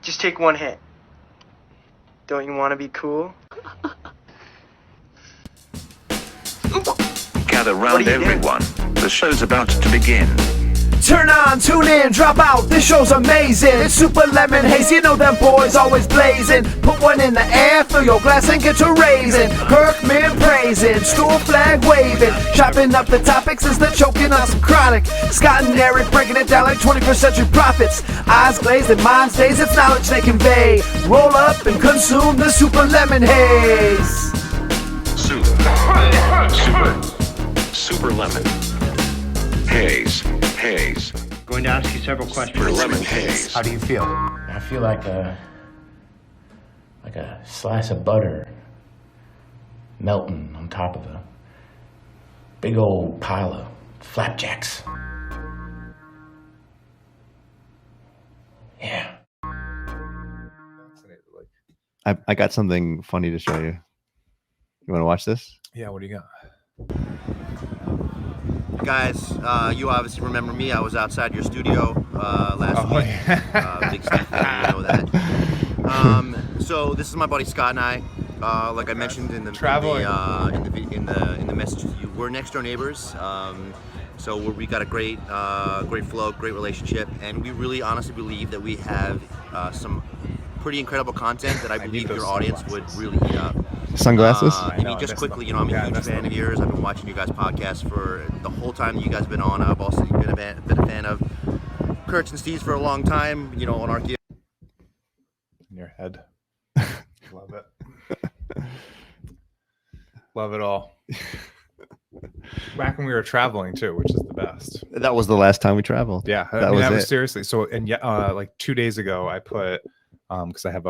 Just take one hit. Don't you want to be cool? Gather round everyone. The show's about to begin. Turn on, tune in, drop out, this show's amazing. It's Super Lemon Haze, you know them boys always blazing. Put one in the air, fill your glass and get to raising. Kirkman praising, school flag waving. Chopping up the topics instead of choking on some chronic. Scott and Eric breaking it down like 21st century prophets. Eyes glazed and minds dazed, it's knowledge they convey. Roll up and consume the Super Lemon Haze. Super Lemon Haze. Going to ask you several questions. Super Lemon Haze. How do you feel? I feel like a slice of butter melting on top of a big old pile of flapjacks. Yeah. I got something funny to show you. You want to watch this? Yeah, what do you got? Guys, you obviously remember me. I was outside your studio last week. Big Steve fan, you know that. So this is my buddy Scott and I. Like I mentioned in the message to you, we're next door neighbors. So we got a great flow, great relationship, and we really honestly believe that we have some pretty incredible content that I believe your audience would really eat up. Sunglasses? I mean, just quickly, I'm a huge fan of yours. I've been watching you guys' podcast for the whole time that you guys have been on. I've also been a fan of Kurt's and Steve's for a long time, on Archeo. In your head. Love it. Love it all. Back when we were traveling too, which is the best. That was the last time we traveled. Yeah, that was seriously. So, and like 2 days ago, I put because I have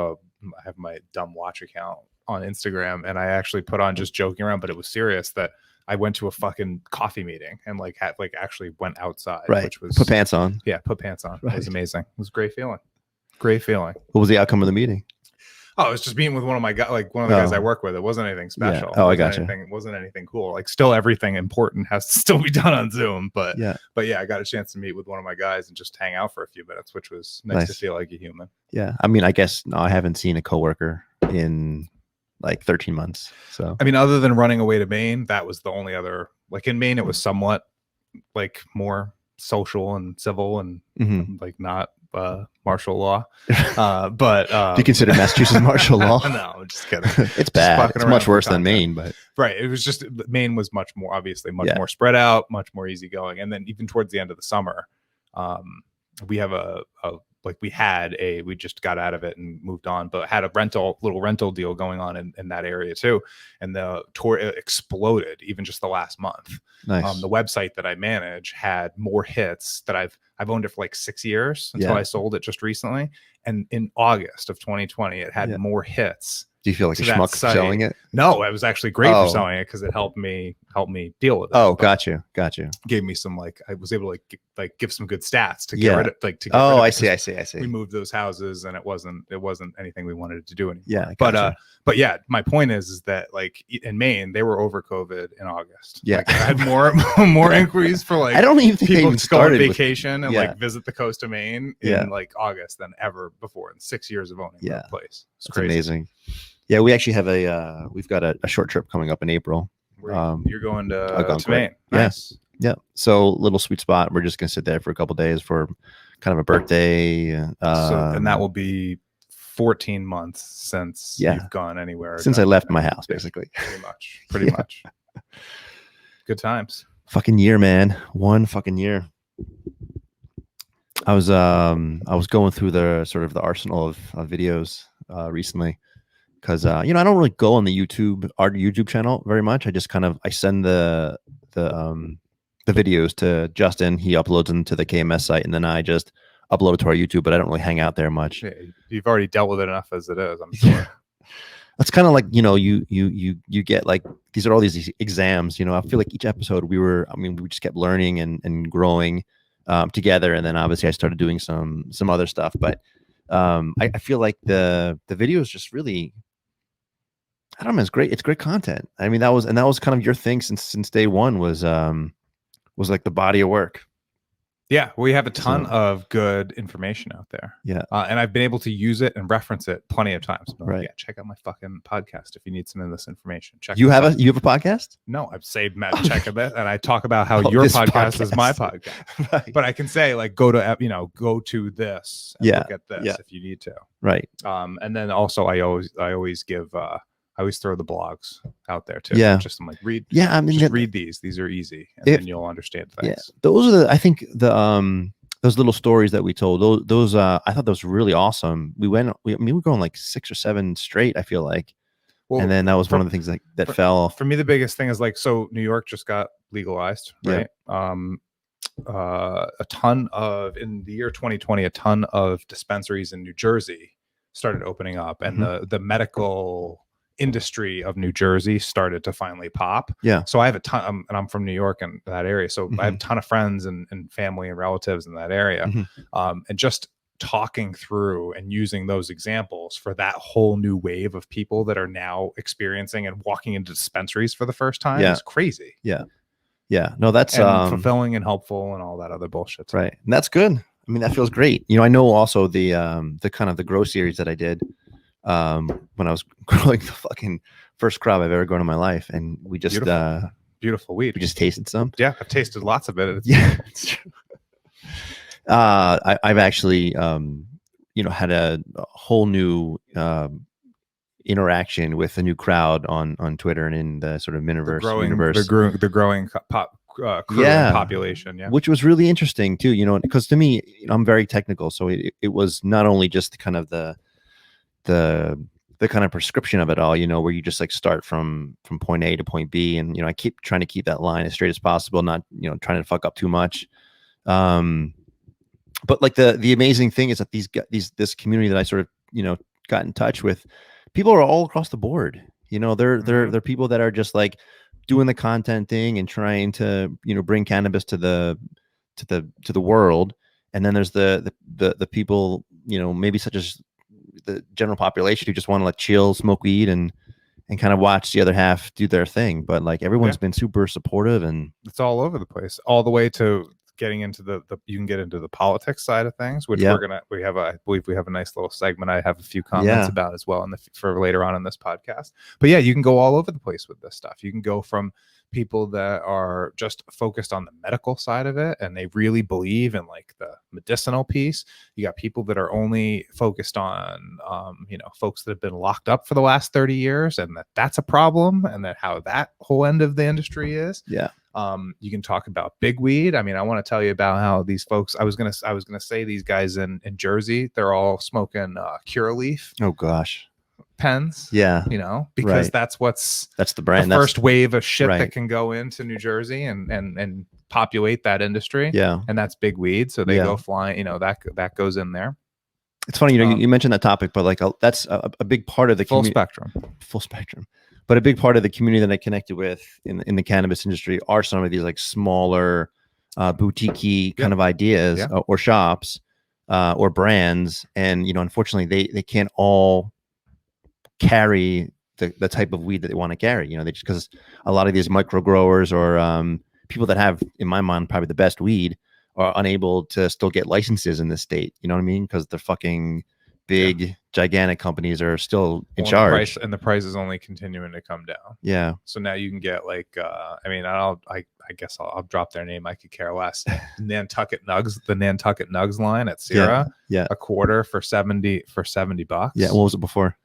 my dumb watch account on Instagram, and I actually put on, just joking around, but it was serious, that I went to a fucking coffee meeting and actually went outside. Right. Which was put pants on. Yeah, put pants on. Right. It was amazing. It was a great feeling. Great feeling. What was the outcome of the meeting? Oh, it was just meeting with one of my guys, one of the guys I work with. It wasn't anything special. Yeah. Oh, I got you. It wasn't anything cool. Like, still everything important has to still be done on Zoom. But yeah, I got a chance to meet with one of my guys and just hang out for a few minutes, which was nice to feel like a human. Yeah. I mean, I guess I haven't seen a coworker in like 13 months. So, I mean, other than running away to Maine, that was the only other, like in Maine, it was somewhat like more social and civil and like not martial law. But do you consider Massachusetts martial law? No, I'm just kidding. It's bad. It's much worse than Maine, but right. It was just, Maine was much more, obviously much more spread out, much more easygoing. And then even towards the end of the summer, we have we just got out of it and moved on, but had a little rental deal going on in that area too. And the tour exploded even just the last month. Nice. The website that I manage had more hits that I've owned it for like 6 years until I sold it just recently. And in August of 2020, it had more hits. Do you feel like a schmuck for selling it? No, it was actually great for selling it because it helped me deal with it. Oh, got you. Gave me some, I was able to give some good stats to get rid of, I see. We moved those houses and it wasn't anything we wanted to do anymore. Yeah, but yeah, my point is that like in Maine, they were over COVID in August. Yeah, I had more inquiries for I don't even think people they to go on vacation and like visit the coast of Maine in like August than ever before in 6 years of owning that place. It's amazing. Yeah, we actually have we've got a short trip coming up in April. You're going to Maine. Nice. Yeah. So little sweet spot. We're just gonna sit there for a couple of days for kind of a birthday. And that will be 14 months since you've gone anywhere. Since I left my house, basically. Pretty much. Good times. Fucking year, man. One fucking year. I was going through the arsenal of videos recently. Because I don't really go on the our YouTube channel very much. I just I send the videos to Justin. He uploads them to the KMS site, and then I just upload it to our YouTube. But I don't really hang out there much. Yeah, you've already dealt with it enough as it is, I'm sure. Yeah. That's kind of like you get like these are all these exams. I feel like each episode we just kept learning and growing together, and then obviously I started doing some other stuff. But I feel like the video is just really. I don't know. It's great. It's great content. I mean, that was kind of your thing since day one was like the body of work. Yeah, we have a ton of good information out there. Yeah. And I've been able to use it and reference it plenty of times. Like, Right. yeah, check out my fucking podcast if you need some of this information. Check You this have out. you have a podcast? No, I've saved Matt check of it, and I talk about how Oh, your this podcast is my podcast. podcast. Right. But I can say like go to this and Yeah, look at this yeah. if you need to. Right. And then also I always give I always throw the blogs out there too. Yeah. Just I'm like read. Yeah, I mean, just read these. These are easy, and then you'll understand things. Yeah, those are I think those little stories that we told. Those I thought that was really awesome. We were going like 6 or 7 straight. I feel like, Well, and then that was one of the things that fell. For me, the biggest thing is like, so New York just got legalized, right? A ton of, in the year 2020, a ton of dispensaries in New Jersey started opening up, and the medical industry of New Jersey started to finally pop. Yeah. So I have a ton, and I'm from New York and that area. So I have a ton of friends and family and relatives in that area. And just talking through and using those examples for that whole new wave of people that are now experiencing and walking into dispensaries for the first time is crazy. Yeah. No, that's fulfilling and helpful and all that other bullshit. Right. And that's good. I mean, that feels great. You know, I know also the kind of the grow series that I did when I was growing the fucking first crop I've ever grown in my life. And we just beautiful weed. We just tasted some. Yeah, I've tasted lots of it. It's true. I've actually had a whole new interaction with a new crowd on Twitter and in the sort of Miniverse universe. The growing population, which was really interesting too. You know, because to me, I'm very technical, so it was not only just kind of the kind of prescription of it all, you know, where you just like start from point A to point B, and I keep trying to keep that line as straight as possible, not trying to fuck up too much. But like the amazing thing is that this community that I sort of got in touch with, people are all across the board. They're people that are just like doing the content thing and trying to bring cannabis to the world. And then there's the people maybe such as the general population who just want to like chill, smoke weed, and kind of watch the other half do their thing. But like everyone's been super supportive, and it's all over the place, all the way to getting into the you can get into the politics side of things, which I believe we have a nice little segment I have a few comments about as well for later on in this podcast. But yeah, you can go all over the place with this stuff. You can go from people that are just focused on the medical side of it and they really believe in like the medicinal piece. You got people that are only focused on folks that have been locked up for the last 30 years and that's a problem, and that how that whole end of the industry is. You can talk about big weed. I mean, I want to tell you about how these folks, I was gonna say these guys in Jersey, they're all smoking Cure Leaf. Oh gosh. Pens. Because that's the brand, the first wave of shit that can go into New Jersey and populate that industry. And that's big weed. So they go flying, that goes in there. It's funny, you mentioned that topic, but like that's a big part of the full spectrum. But a big part of the community that I connected with in the cannabis industry are some of these like smaller boutique kind of ideas or shops or brands. And, unfortunately they can't all carry the type of weed that they want to carry, they just, because a lot of these micro growers or people that have, in my mind, probably the best weed are unable to still get licenses in this state. You know what I mean? Because the fucking big gigantic companies are still in charge, and the price is only continuing to come down. So now you can get like I guess I'll drop their name, I could care less. Nantucket Nugs, the Nantucket Nugs line at Sierra, a quarter for $70. What was it before?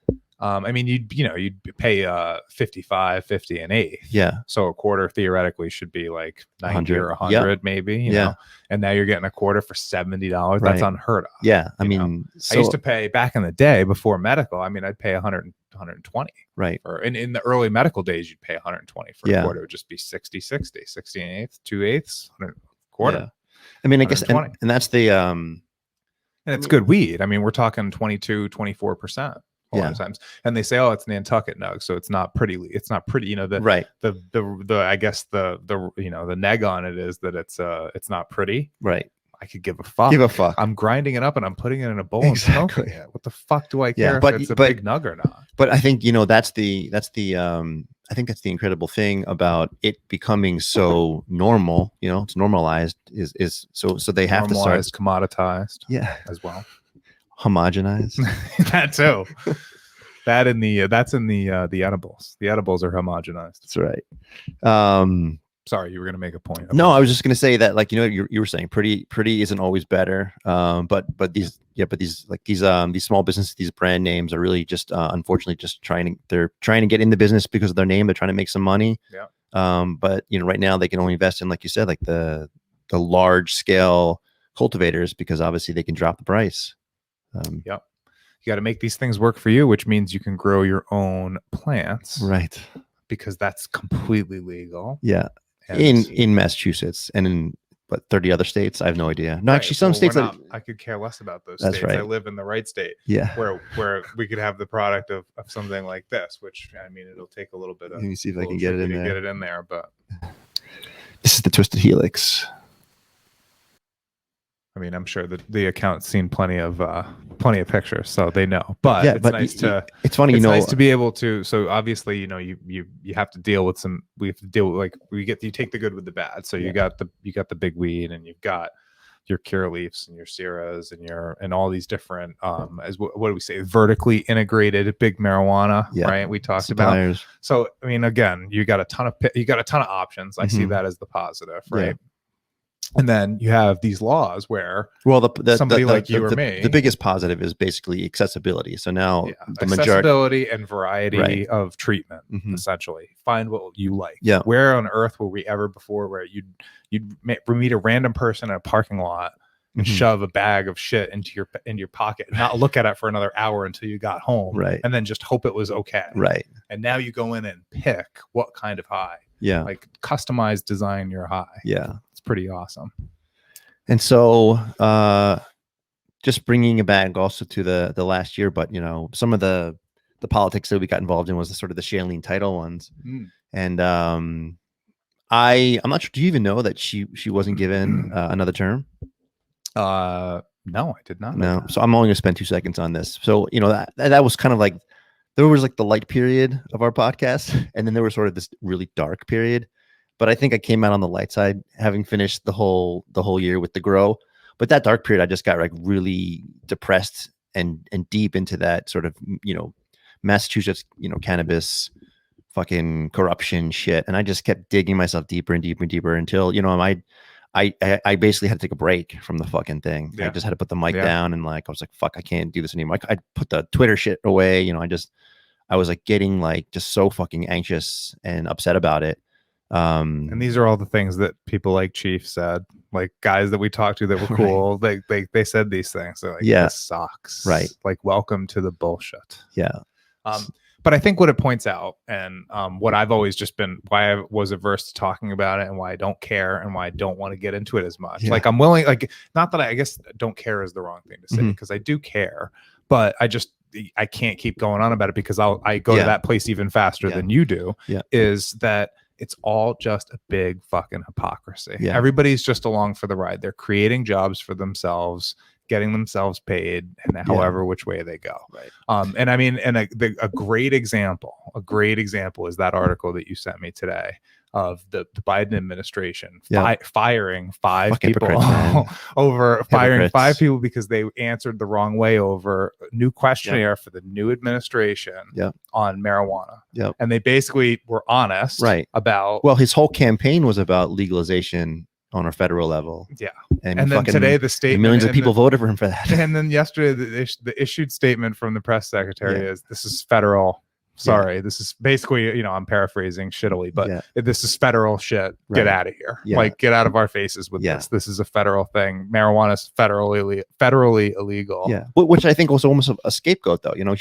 I mean, you'd pay 55, 50 an eighth. So a quarter theoretically should be like 90 or 100 maybe, you know, and now you're getting a quarter for $70. That's unheard of. I mean, I used to pay back in the day before medical. I mean, I'd pay 120. Right. Or in the early medical days, you'd pay 120 for a quarter. It would just be 60 an eighth, 2/8, quarter. I mean, I guess, and that's the, and it's good weed. I mean, we're talking 22, 24%. A lot of times, and they say, "Oh, it's Nantucket Nug, so it's not pretty. It's not pretty." The I guess the neg on it is that it's not pretty. Right. I could give a fuck. I'm grinding it up and I'm putting it in a bowl and smoking it. What the fuck do I care if it's a big nug or not? But I think that's the I think that's the incredible thing about it becoming so normal. You know, it's normalized. Is so they have to start commoditized. Yeah, as well. Homogenized. That too. That's in the edibles. The edibles are homogenized. That's right. Sorry, you were gonna make a point. No, I was just gonna say that, like, you know, you were saying pretty isn't always better. But these small businesses, these brand names are really just unfortunately just trying to get in the business because of their name. They're trying to make some money. Yeah. But you know, right now they can only invest in, like you said, like the large scale cultivators, because obviously they can drop the price. Yep. You got to make these things work for you, which means you can grow your own plants, right? Because that's completely legal. Yeah. In Massachusetts and in 30 other states, I have no idea. No, actually, some states I could care less about those That's states. right. I live in the right state. Yeah. Where we could have the product of something like this, which, I mean, it'll take a little bit of. Let me see if I can get it in there. Get it in there, but this is the Twisted Helix. I mean, I'm sure that the account's seen plenty of pictures, so they know. But yeah, it's but nice to. It's funny, it's you know. Nice to be able to. So obviously, you know, you have to deal with some. We have to deal with, like, you take the good with the bad. So you got the big weed, and you've got your cure leaves and your Syrahs and all these different what do we say, vertically integrated big marijuana, right? We talked Suppliers. about. So I mean, again, you got a ton of options. I see that as the positive, right? Yeah. And then you have these laws where, well, somebody like you or me, the biggest positive is basically accessibility. So now the accessibility and variety of treatment, essentially. Find what you like. Yeah. Where on earth were we ever before where you'd meet a random person in a parking lot and shove a bag of shit into your pocket, and not look at it for another hour until you got home, right? And then just hope it was okay, right? And now you go in and pick what kind of high, like customize, design your high, pretty awesome. And so just bringing it back also to the last year, but you know, some of the politics that we got involved in was the sort of the Shailene title ones. And I'm not sure, do you even know that she wasn't given another term? No, I did not know that. So I'm only gonna spend 2 seconds on this. So you know, that was kind of like, there was like the light period of our podcast, and then there was sort of this really dark period. But I think I came out on the light side, having finished the whole year with the grow. But that dark period, I just got like really depressed and deep into that sort of, you know, Massachusetts, you know, cannabis fucking corruption shit. And I just kept digging myself deeper and deeper and deeper until, you know, I basically had to take a break from the fucking thing. I just had to put the mic down, and like I was like, fuck, I can't do this anymore. I put the Twitter shit away. You know, I was like getting like just so fucking anxious and upset about it. And these are all the things that people like Chief said, like guys that we talked to that were cool. They said these things. They're like, this sucks. Right. Like, welcome to the bullshit. Yeah. But I think what it points out, and what I've always just been, why I was averse to talking about it, and why I don't care, and why I don't want to get into it as much. Like, I'm willing, like, not that I guess don't care is the wrong thing to say, because I do care, but I can't keep going on about it, because I go to that place even faster than you do. Is that it's all just a big fucking hypocrisy. Everybody's just along for the ride. They're creating jobs for themselves, getting themselves paid, and however which way they go. Right. And I mean, and a great example is that article that you sent me today of the Biden administration firing five people over firing five people because they answered the wrong way over a new questionnaire for the new administration on marijuana. And they basically were honest about, well, his whole campaign was about legalization on a federal level. And then today the statement, millions of people voted for him for that. And then yesterday the issued statement from the press secretary is, this is federal. Sorry, this is basically, you know, I'm paraphrasing shittily, but this is federal shit. Get out of here. Like, get out of our faces with this. This is a federal thing. Marijuana is federally illegal. Which I think was almost a scapegoat, though. You know,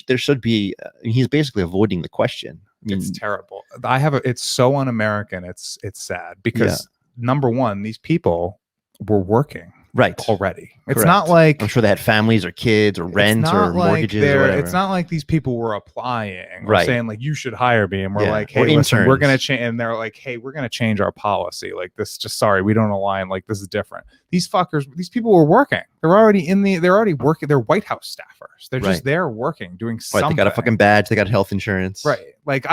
there should be. He's basically avoiding the question. I mean, it's terrible. It's so un-American. It's sad because number one, these people were working already. It's not like, I'm sure they had families or kids or rents or mortgages or whatever. It's not like these people were applying or saying like, you should hire me, and we're like, hey, or listen, we're gonna change, and they're like, hey, we're gonna change our policy, like this, just sorry, we don't align, like this is different. These people were working. They're already working. They're White House staffers. They're just Right. there working, doing Right, something. they got a fucking badge. They got health insurance. Right. Like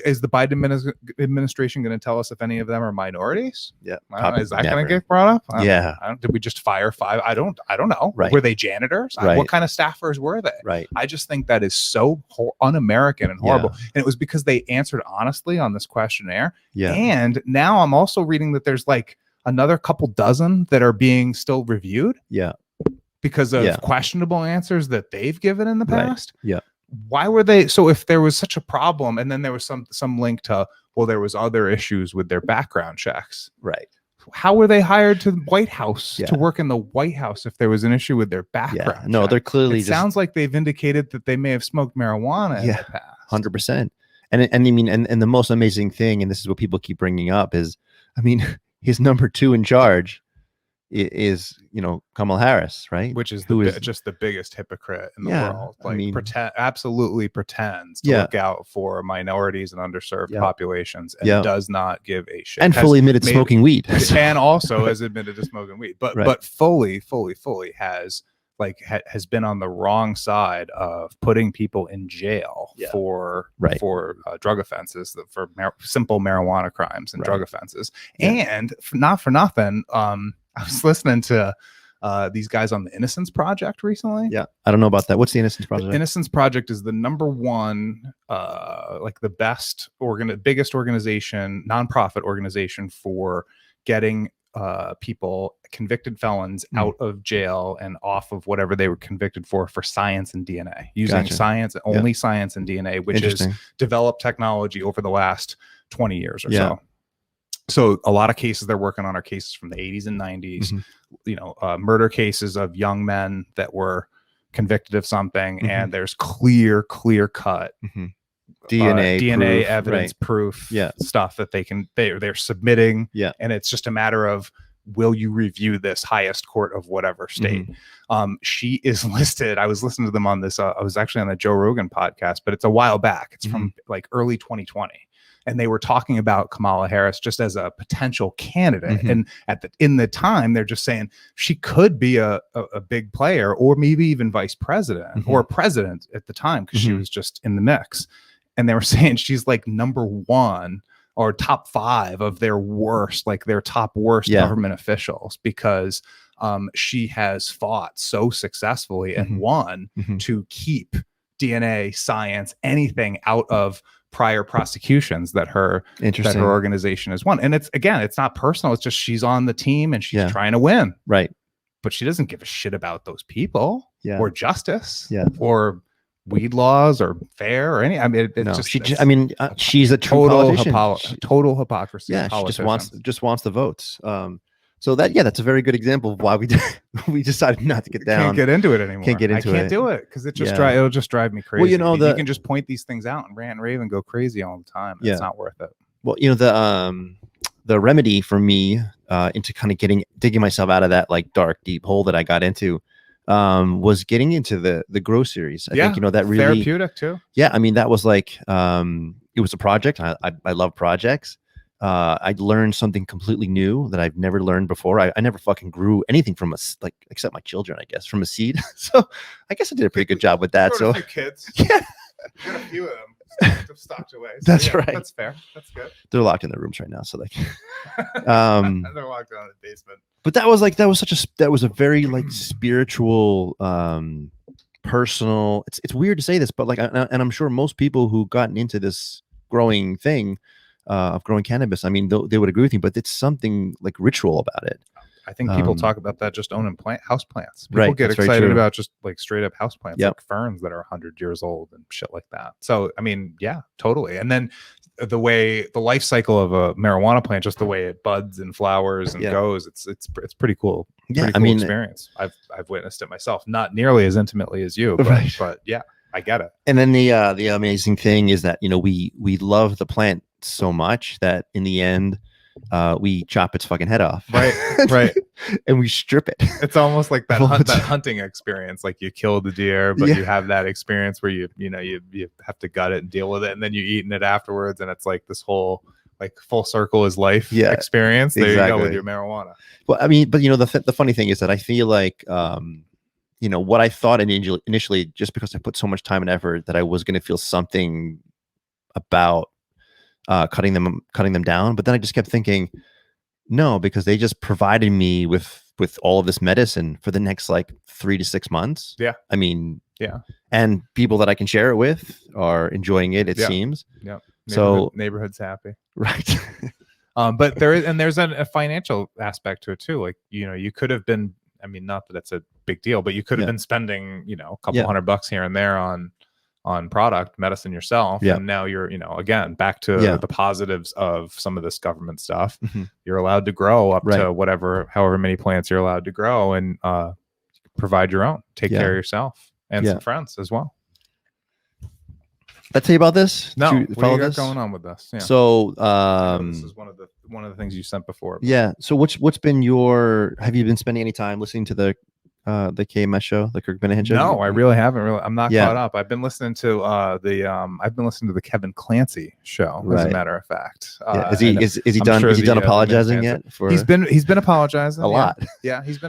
is the Biden administration going to tell us if any of them are minorities? Yeah. I don't know. Is that going never. to get brought up? Yeah. Did we just fire 5? I don't know. Right. Were they janitors? Right. What kind of staffers were they? Right. I just think that is so un-American and horrible. And it was because they answered honestly on this questionnaire. Yeah. And now I'm also reading that there's like another couple dozen that are being still reviewed. Yeah. Because of questionable answers that they've given in the past. Right. Yeah. Why were they? So if there was such a problem, and then there was some link to, well, there was other issues with their background checks. Right. How were they hired to the White House to work in the White House if there was an issue with their background? Yeah. No, they're clearly. It sounds like they've indicated that they may have smoked marijuana in the past. 100%. And I mean, and the most amazing thing, and this is what people keep bringing up, is, I mean, his number 2 in charge is Kamala Harris, right? Which is just the biggest hypocrite in the world. Like, I mean, absolutely pretends to look out for minorities and underserved populations, and does not give a shit. And fully admitted smoking weed, and also has admitted to smoking weed, but fully has been on the wrong side of putting people in jail for drug offenses, for simple marijuana crimes and drug offenses, and not for nothing. I was listening to these guys on the Innocence Project recently. Yeah, I don't know about that. What's the Innocence Project? The Innocence Project is the #1, like the biggest organization, nonprofit organization for getting people, convicted felons, out of jail and off of whatever they were convicted for science and DNA, using science, only science and DNA, which is developed technology over the last 20 years or so. So a lot of cases they're working on are cases from the 80s and 90s, murder cases of young men that were convicted of something, and there's clear cut DNA proof, evidence, proof, stuff that they're submitting, and it's just a matter of, will you review this highest court of whatever state? She is listed. I was listening to them on this. I was actually on the Joe Rogan podcast, but it's a while back. It's from like early 2020. And they were talking about Kamala Harris just as a potential candidate. And in the time, they're just saying she could be a big player, or maybe even vice president or president at the time, because she was just in the mix. And they were saying she's like #1 or top 5 of their worst, like their top worst government officials, because she has fought so successfully and won to keep DNA, science, anything out of prior prosecutions that her organization has won. And it's not personal. It's just she's on the team and she's trying to win. Right. But she doesn't give a shit about those people or justice or weed laws or fair or any. I mean, she's a total hypocrisy. Yeah, she just wants the votes. So that's a very good example of why we decided not to get down. Can't get into it anymore. I can't do it because it'll just drive me crazy. Well, you can just point these things out and rant and rave and go crazy all the time. It's not worth it. Well, the remedy for me into kind of digging myself out of that like dark, deep hole that I got into was getting into the Grow series. I think that really therapeutic too. Yeah, I mean that was like it was a project. I love projects. I learned something completely new that I've never learned before. I never fucking grew anything from except my children, I guess, from a seed. So I guess I did a pretty good job with that. So a few kids, got a few of them stocked away. So that's right. That's fair. That's good. They're locked in their rooms right now, so like, they're locked down in the basement. But that was a very like spiritual, personal. It's weird to say this, but like, and I'm sure most people who gotten into this growing thing. Of growing cannabis, I mean, they would agree with me, but it's something like ritual about it. I think people talk about that just owning house plants. People get excited about just like straight up house plants, like ferns that are 100 years old and shit like that. So, I mean, yeah, totally. And then the life cycle of a marijuana plant, just the way it buds and flowers and goes, it's pretty cool. Yeah, I mean, experience. I've witnessed it myself, not nearly as intimately as you, but yeah, I get it. And then the amazing thing is that we love the plant so much that in the end we chop its fucking head off, right and we strip it. It's almost like that hunting experience, like you kill the deer but you have that experience where you have to gut it and deal with it, and then you're eating it afterwards, and it's like this whole like full circle is life Yeah, experience. There you go with exactly. your marijuana. Well, I mean, but the funny thing is that I feel like what I thought initially, just because I put so much time and effort, that I was going to feel something about cutting them down, but then I just kept thinking, no, because they just provided me with all of this medicine for the next like 3 to 6 months. Yeah. I mean, Yeah. and people that I can share it with are enjoying it, it seems. Yeah. So neighborhood's happy. Right. But there's a financial aspect to it too. Like, you could have been, I mean, not that it's a big deal, but you could have been spending, a couple $100 here and there on product medicine yourself. And now you're, again, back to the positives of some of this government stuff. You're allowed to grow up to however many plants you're allowed to grow, and provide your own, take care of yourself and some friends as well. Did I tell you about this? No, Did you what do follow you got this? going on with this? Yeah. So this is one of the things you sent before. Yeah. So what's been have you been spending any time listening to the KMS show, the Kirk Minahan show? No, I really haven't. I'm not caught up. I've been listening to the Kevin Clancy show, as a matter of fact. Is he done? Is he done apologizing yet? He's been apologizing a lot. Yeah, he's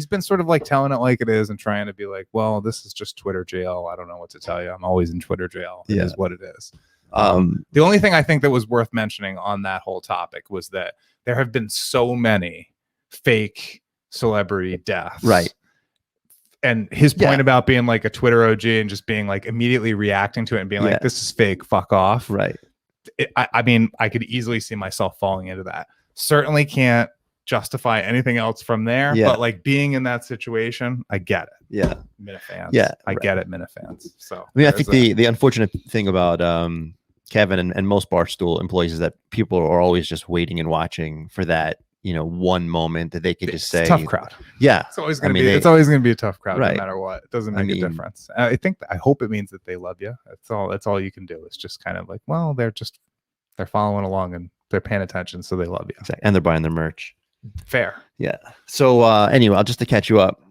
been sort of like telling it like it is and trying to be like, well, this is just Twitter jail. I don't know what to tell you. I'm always in Twitter jail. It is what it is. The only thing I think that was worth mentioning on that whole topic was that there have been so many fake celebrity deaths. Right. And his point about being like a Twitter OG and just being like immediately reacting to it and being like, this is fake, fuck off. Right. I mean, I could easily see myself falling into that. Certainly can't justify anything else from there. But like being in that situation, I get it. Yeah. Minifans. Yeah. I get it, Minifans. So I mean, I think the unfortunate thing about Kevin and most Barstool employees is that people are always just waiting and watching for that, one moment that they could just say, tough crowd. Yeah. It's always going to be, it's always going to be a tough crowd, no matter what. It doesn't make a difference. I hope it means that they love you. That's all you can do. It's just kind of like, well, they're following along and they're paying attention. So they love you. Exactly. And they're buying their merch. Fair. Yeah. So anyway, just to catch you up,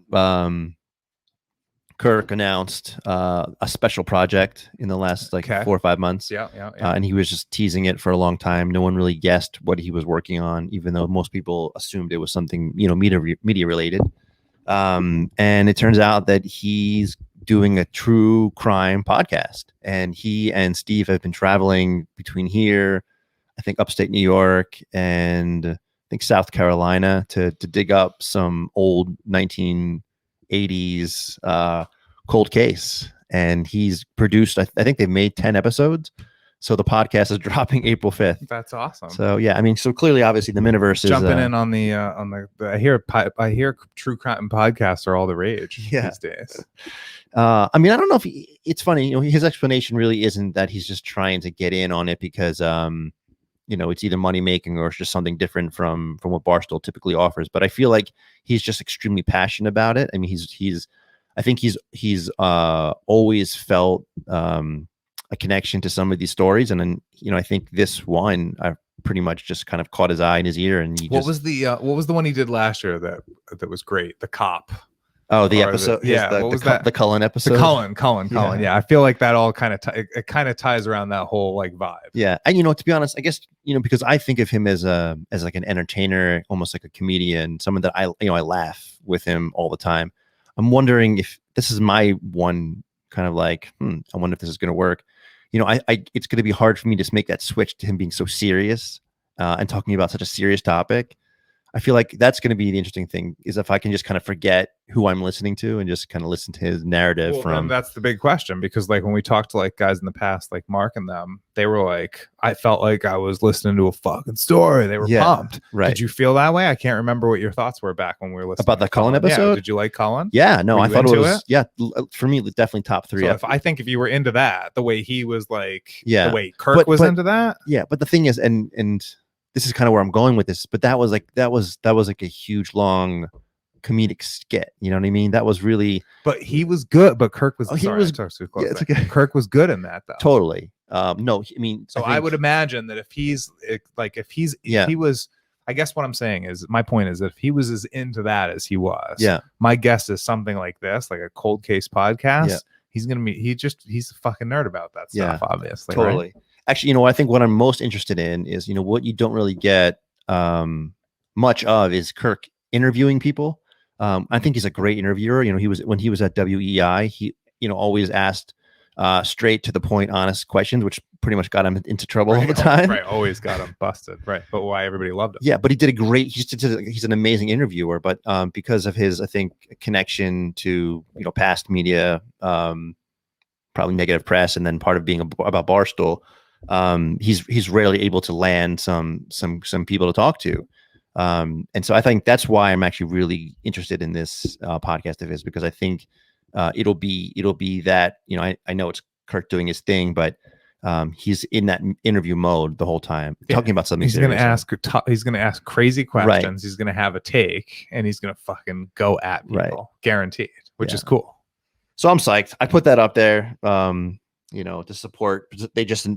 Kirk announced a special project in the last 4 or 5 months. Yeah. And he was just teasing it for a long time. No one really guessed what he was working on, even though most people assumed it was something, media related. And it turns out that he's doing a true crime podcast. And he and Steve have been traveling between here, I think upstate New York, and I think South Carolina to dig up some old 1980s cold case. And he's produced, I think they've made 10 episodes. So the podcast is dropping April 5th. That's awesome. So yeah, I mean, so clearly, obviously, the Miniverse is jumping in on the I hear true crime podcasts are all the rage these days. I mean, I don't know if it's funny. His explanation really isn't that he's just trying to get in on it because it's either money making or it's just something different from what Barstool typically offers. But I feel like he's just extremely passionate about it. I mean, I think he's always felt a connection to some of these stories, and then I think this one I pretty much just kind of caught his eye and his ear. And what was the one he did last year that was great? The cop. Oh, the episode. What was that? The Cullen episode. The Cullen. Yeah, I feel like that all kind of it kind of ties around that whole like vibe. Yeah, and to be honest, I guess because I think of him as like an entertainer, almost like a comedian, someone that I laugh with him all the time. I'm wondering if this is my one kind of like, I wonder if this is going to work. It's going to be hard for me to just make that switch to him being so serious and talking about such a serious topic. I feel like that's going to be the interesting thing, is if I can just kind of forget who I'm listening to and just kind of listen to his narrative. Well, then that's the big question, because like when we talked to like guys in the past, like Mark and them, they were like, I felt like I was listening to a fucking story. They were pumped. Right. Did you feel that way? I can't remember what your thoughts were back when we were listening about the Cullen episode. Yeah. Did you like Cullen? Yeah, no, I thought it was for me definitely top 3. So I think if you were into that, the way he was like, the way Kirk was into that. Yeah, but the thing is, and this is kind of where I'm going with this, but that was like a huge long comedic skit. You know what I mean? That was really. But he was good. But Kirk was. He was. Yeah, it's okay. Kirk was good in that though. Totally. No, I mean. So I would imagine that if he was. I guess what I'm saying is, my point is that if he was as into that as he was, my guess is something like this, like a cold case podcast. He's gonna be. He's a fucking nerd about that stuff. Obviously. Totally. Right? actually, I think what I'm most interested in is, what you don't really get much of is Kirk interviewing people. I think he's a great interviewer. When he was at WEI, he, always asked straight to the point, honest questions, which pretty much got him into trouble all the time. Right, always got him busted. Right, but why everybody loved him? Yeah, but he did a great. He's an amazing interviewer, but because of his, I think, connection to past media, probably negative press, and then part of being about Barstool, he's rarely able to land some people to talk to. And so I think that's why I'm actually really interested in this podcast of his, because I think it'll be that, I know it's Kirk doing his thing, but he's in that interview mode the whole time, talking about something. He's going to he's going to ask crazy questions. Right. He's going to have a take, and he's going to fucking go at people, guaranteed, which is cool. So I'm psyched. I put that up there, to support. They just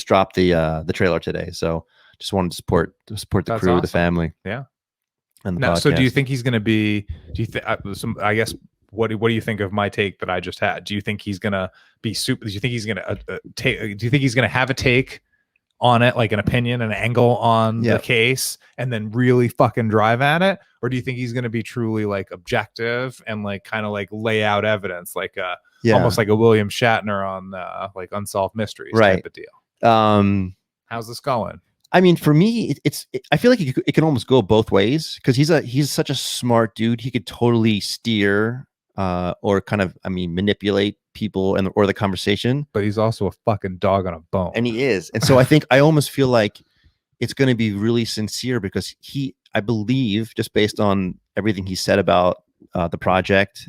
dropped the trailer today, so just wanted to support the crew, the family. Yeah. And the podcast. So do you think he's going to be? Do you think? I guess. What do you think of my take that I just had? Do you think he's going to be super? Do you think he's going to take? Do you think he's going to have a take on it, like an opinion, an angle on the case, and then really fucking drive at it? Or do you think he's going to be truly like objective and like kind of like lay out evidence, like almost like a William Shatner on like Unsolved Mysteries type of deal? How's this going? I mean, for me, I feel like it can almost go both ways, because he's such a smart dude. He could totally steer or kind of, manipulate people or the conversation. But he's also a fucking dog on a bone. And he is. And so I almost feel like it's going to be really sincere, because I believe, just based on everything he said about the project,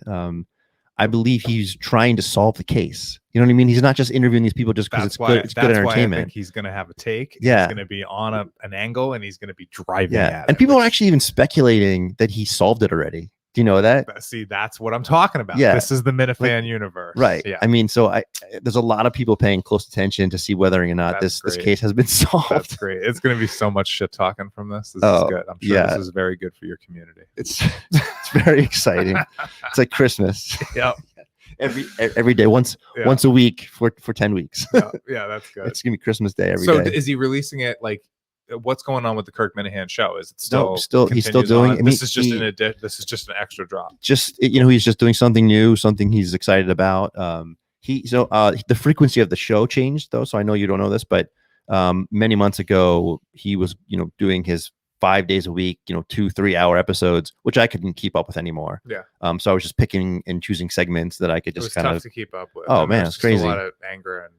I believe he's trying to solve the case. You know what I mean? He's not just interviewing these people just because it's good entertainment. Why I think he's going to have a take. Yeah. He's going to be on an angle, and he's going to be driving at it. And people are actually even speculating that he solved it already. Do you know that? See, that's what I'm talking about. Yeah. This is the Minifan universe. Right. Yeah. So there's a lot of people paying close attention to see whether or not this case has been solved. That's great. It's going to be so much shit talking from this. This is good. I'm sure this is very good for your community. It's very exciting. It's like Christmas. Yep. Every day, once a week for 10 weeks. Yeah, that's good. It's gonna be Christmas Day every day. So is he releasing it like? What's going on with the Kirk Minahan show? Is it still he's still doing it? This is just this is just an extra drop. Just he's just doing something new, something he's excited about. The frequency of the show changed though, so I know you don't know this, but many months ago he was doing his 5 days a week, 2-3 hour episodes, which I couldn't keep up with anymore. Yeah. So I was just picking and choosing segments that I could just kind of to keep up with. Oh man, it's crazy. A lot of anger and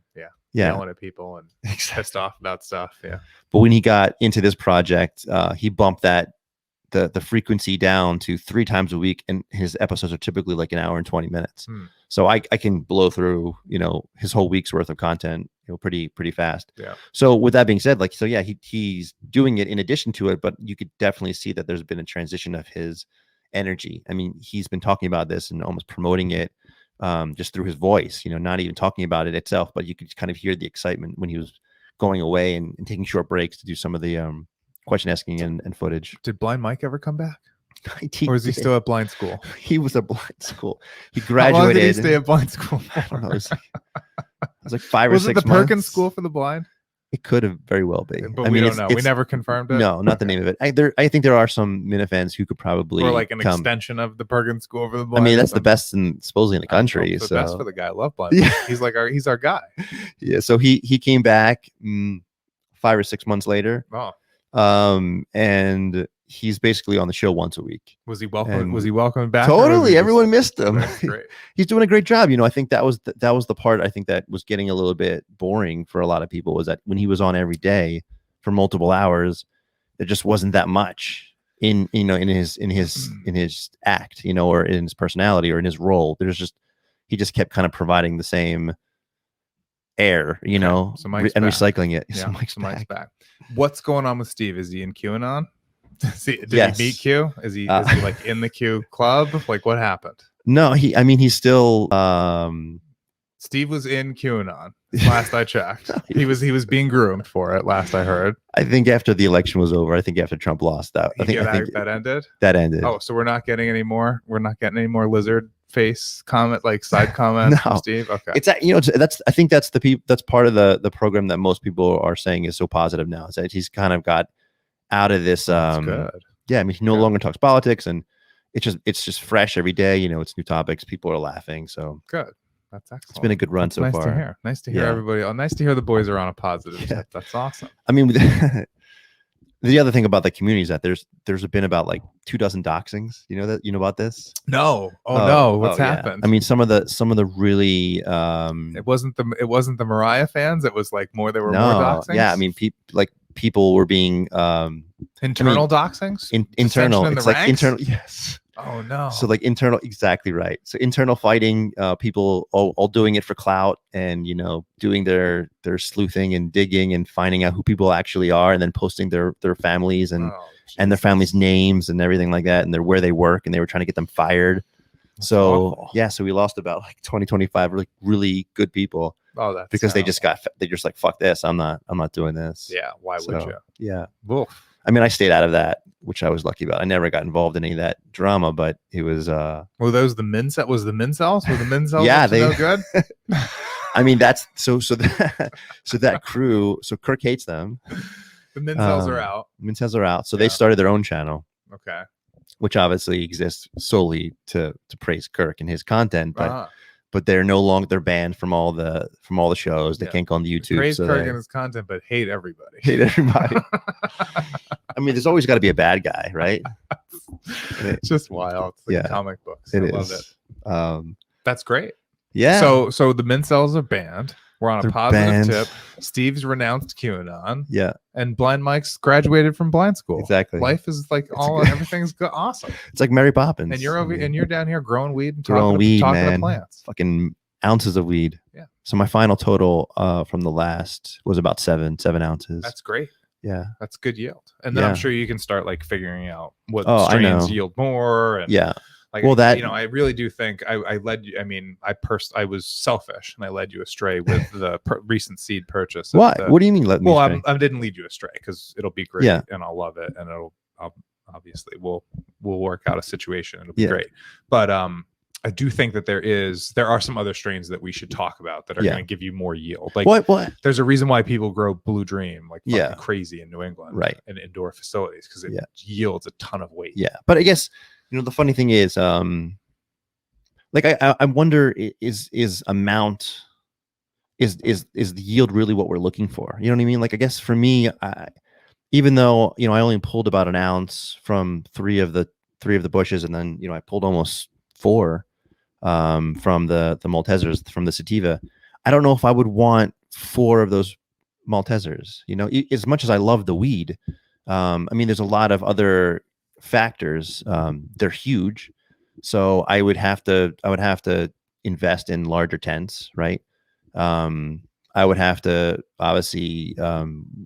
yelling at people and pissed off about stuff. Yeah. But when he got into this project, he bumped the frequency down to 3 times a week, and his episodes are typically like an hour and 20 minutes. So I can blow through his whole week's worth of content pretty fast. Yeah. So with that being said, he's doing it in addition to it, but you could definitely see that there's been a transition of his energy. He's been talking about this and almost promoting it just through his voice, not even talking about it itself, but you could kind of hear the excitement when he was going away and taking short breaks to do some of the question asking and footage. Did Blind Mike ever come back? Or is he still at blind school? He was at blind school. He graduated. How long did he stay at blind school? I don't know. It was like 5 or 6 months. Was it the Perkins School for the Blind? It could have very well been. But we don't know. We never confirmed it. No, not the name of it. I think there are some Minifans who could probably or like an extension of the Perkins School for the Blind. That's the best supposedly in the country. The best for the guy. I love Blind. Yeah. He's our guy. Yeah. So he came back 5 or 6 months later. Oh. And he's basically on the show once a week. Was he welcome? Was he welcome back? Totally. Everyone missed him. That's great. He's doing a great job. I think that was the part I think that was getting a little bit boring for a lot of people, was that when he was on every day for multiple hours, there just wasn't that much in his act, or in his personality or in his role. He just kept kind of providing the same air, so and back. Recycling it. Yeah, so Mike's back. What's going on with Steve? Is he in QAnon? Did he meet Q? Is he like in the Q club? Like what happened? No, he's still Steve was in QAnon last I checked. He was being groomed for it last I heard. I think after the election was over, I think after Trump lost out. I think that ended. That ended. Oh, so we're not getting any more lizard face comment, like side comments from No. Steve? Okay. It's you know, I think that's that's part of the program that most people are saying is so positive now. Is that he's kind of got out of this. That's good. Yeah, I mean, he no longer talks politics, and it's just fresh every day. You know, it's new topics. People are laughing. So Good. That's excellent. it's been a good run That's so nice far. to hear. Nice to hear Yeah. everybody. Oh, nice to hear the boys are on a positive tip. That's awesome. I mean, the other thing about the community is that there's been about like 24 doxings. You know about this? No. Oh, no. What's yeah. happened? I mean, some of the really it wasn't the Mariah fans. It was like more. There were no, more doxings. yeah. I mean, people were being internal doxings. Internal. In it's the like ranks? internal. Yes. Oh no. So like internal, exactly right. So internal fighting, people all doing it for clout, and you know, doing their sleuthing and digging and finding out who people actually are, and then posting their families and their families' names and everything like that, and where they work, and they were trying to get them fired. That's so awful. yeah, so we lost about like 25 really good people. Oh, that's because they just like, fuck this, I'm not doing this. Yeah, why would you? Yeah. Wolf. I mean, I stayed out of that, which I was lucky about. I never got involved in any of that drama, but it was were those the men set? Was the men cells? Were the men cells yeah, they no good? I mean, that's so that crew, so Kirk hates them. The men cells are out. Men cells are out. So they started their own channel. Okay. Which obviously exists solely to praise Kirk and his content, but they're no longer, they're banned from all the shows. They can't go on the YouTube. Praise Kirk and his content, but hate everybody. Hate everybody. I mean, there's always got to be a bad guy, right? It's just wild. It's like comic books. I love it. That's great. Yeah. So the men cells are banned. We're on a positive tip. Steve's renounced QAnon. Yeah. And Blind Mike's graduated from blind school. Exactly. Life is like everything's good, awesome. It's like Mary Poppins. And you're down here growing weed and talking to plants. Fucking ounces of weed. Yeah. So my final total from the last was about 7 ounces. That's great. Yeah. That's good yield. And then I'm sure you can start like figuring out what strains yield more. And like, I really do think I led you. I mean, I was selfish and I led you astray with the recent seed purchase. What? What do you mean? I didn't lead you astray because it'll be great and I'll love it, and obviously we'll work out a situation. It'll be great. But I do think that there are some other strains that we should talk about that are going to give you more yield. Like what? There's a reason why people grow Blue Dream like fucking crazy in New England, right? In indoor facilities because it yields a ton of weight. Yeah, but I guess. You know, the funny thing is, like I wonder, is the yield really what we're looking for? You know what I mean? Like, I guess for me, even though I only pulled about an ounce from three of the bushes, and then I pulled almost 4 from the Maltesers from the sativa. I don't know if I would want 4 of those Maltesers. As much as I love the weed, I mean, there's a lot of other factors. They're huge, so I would have to invest in larger tents, right? I would have to obviously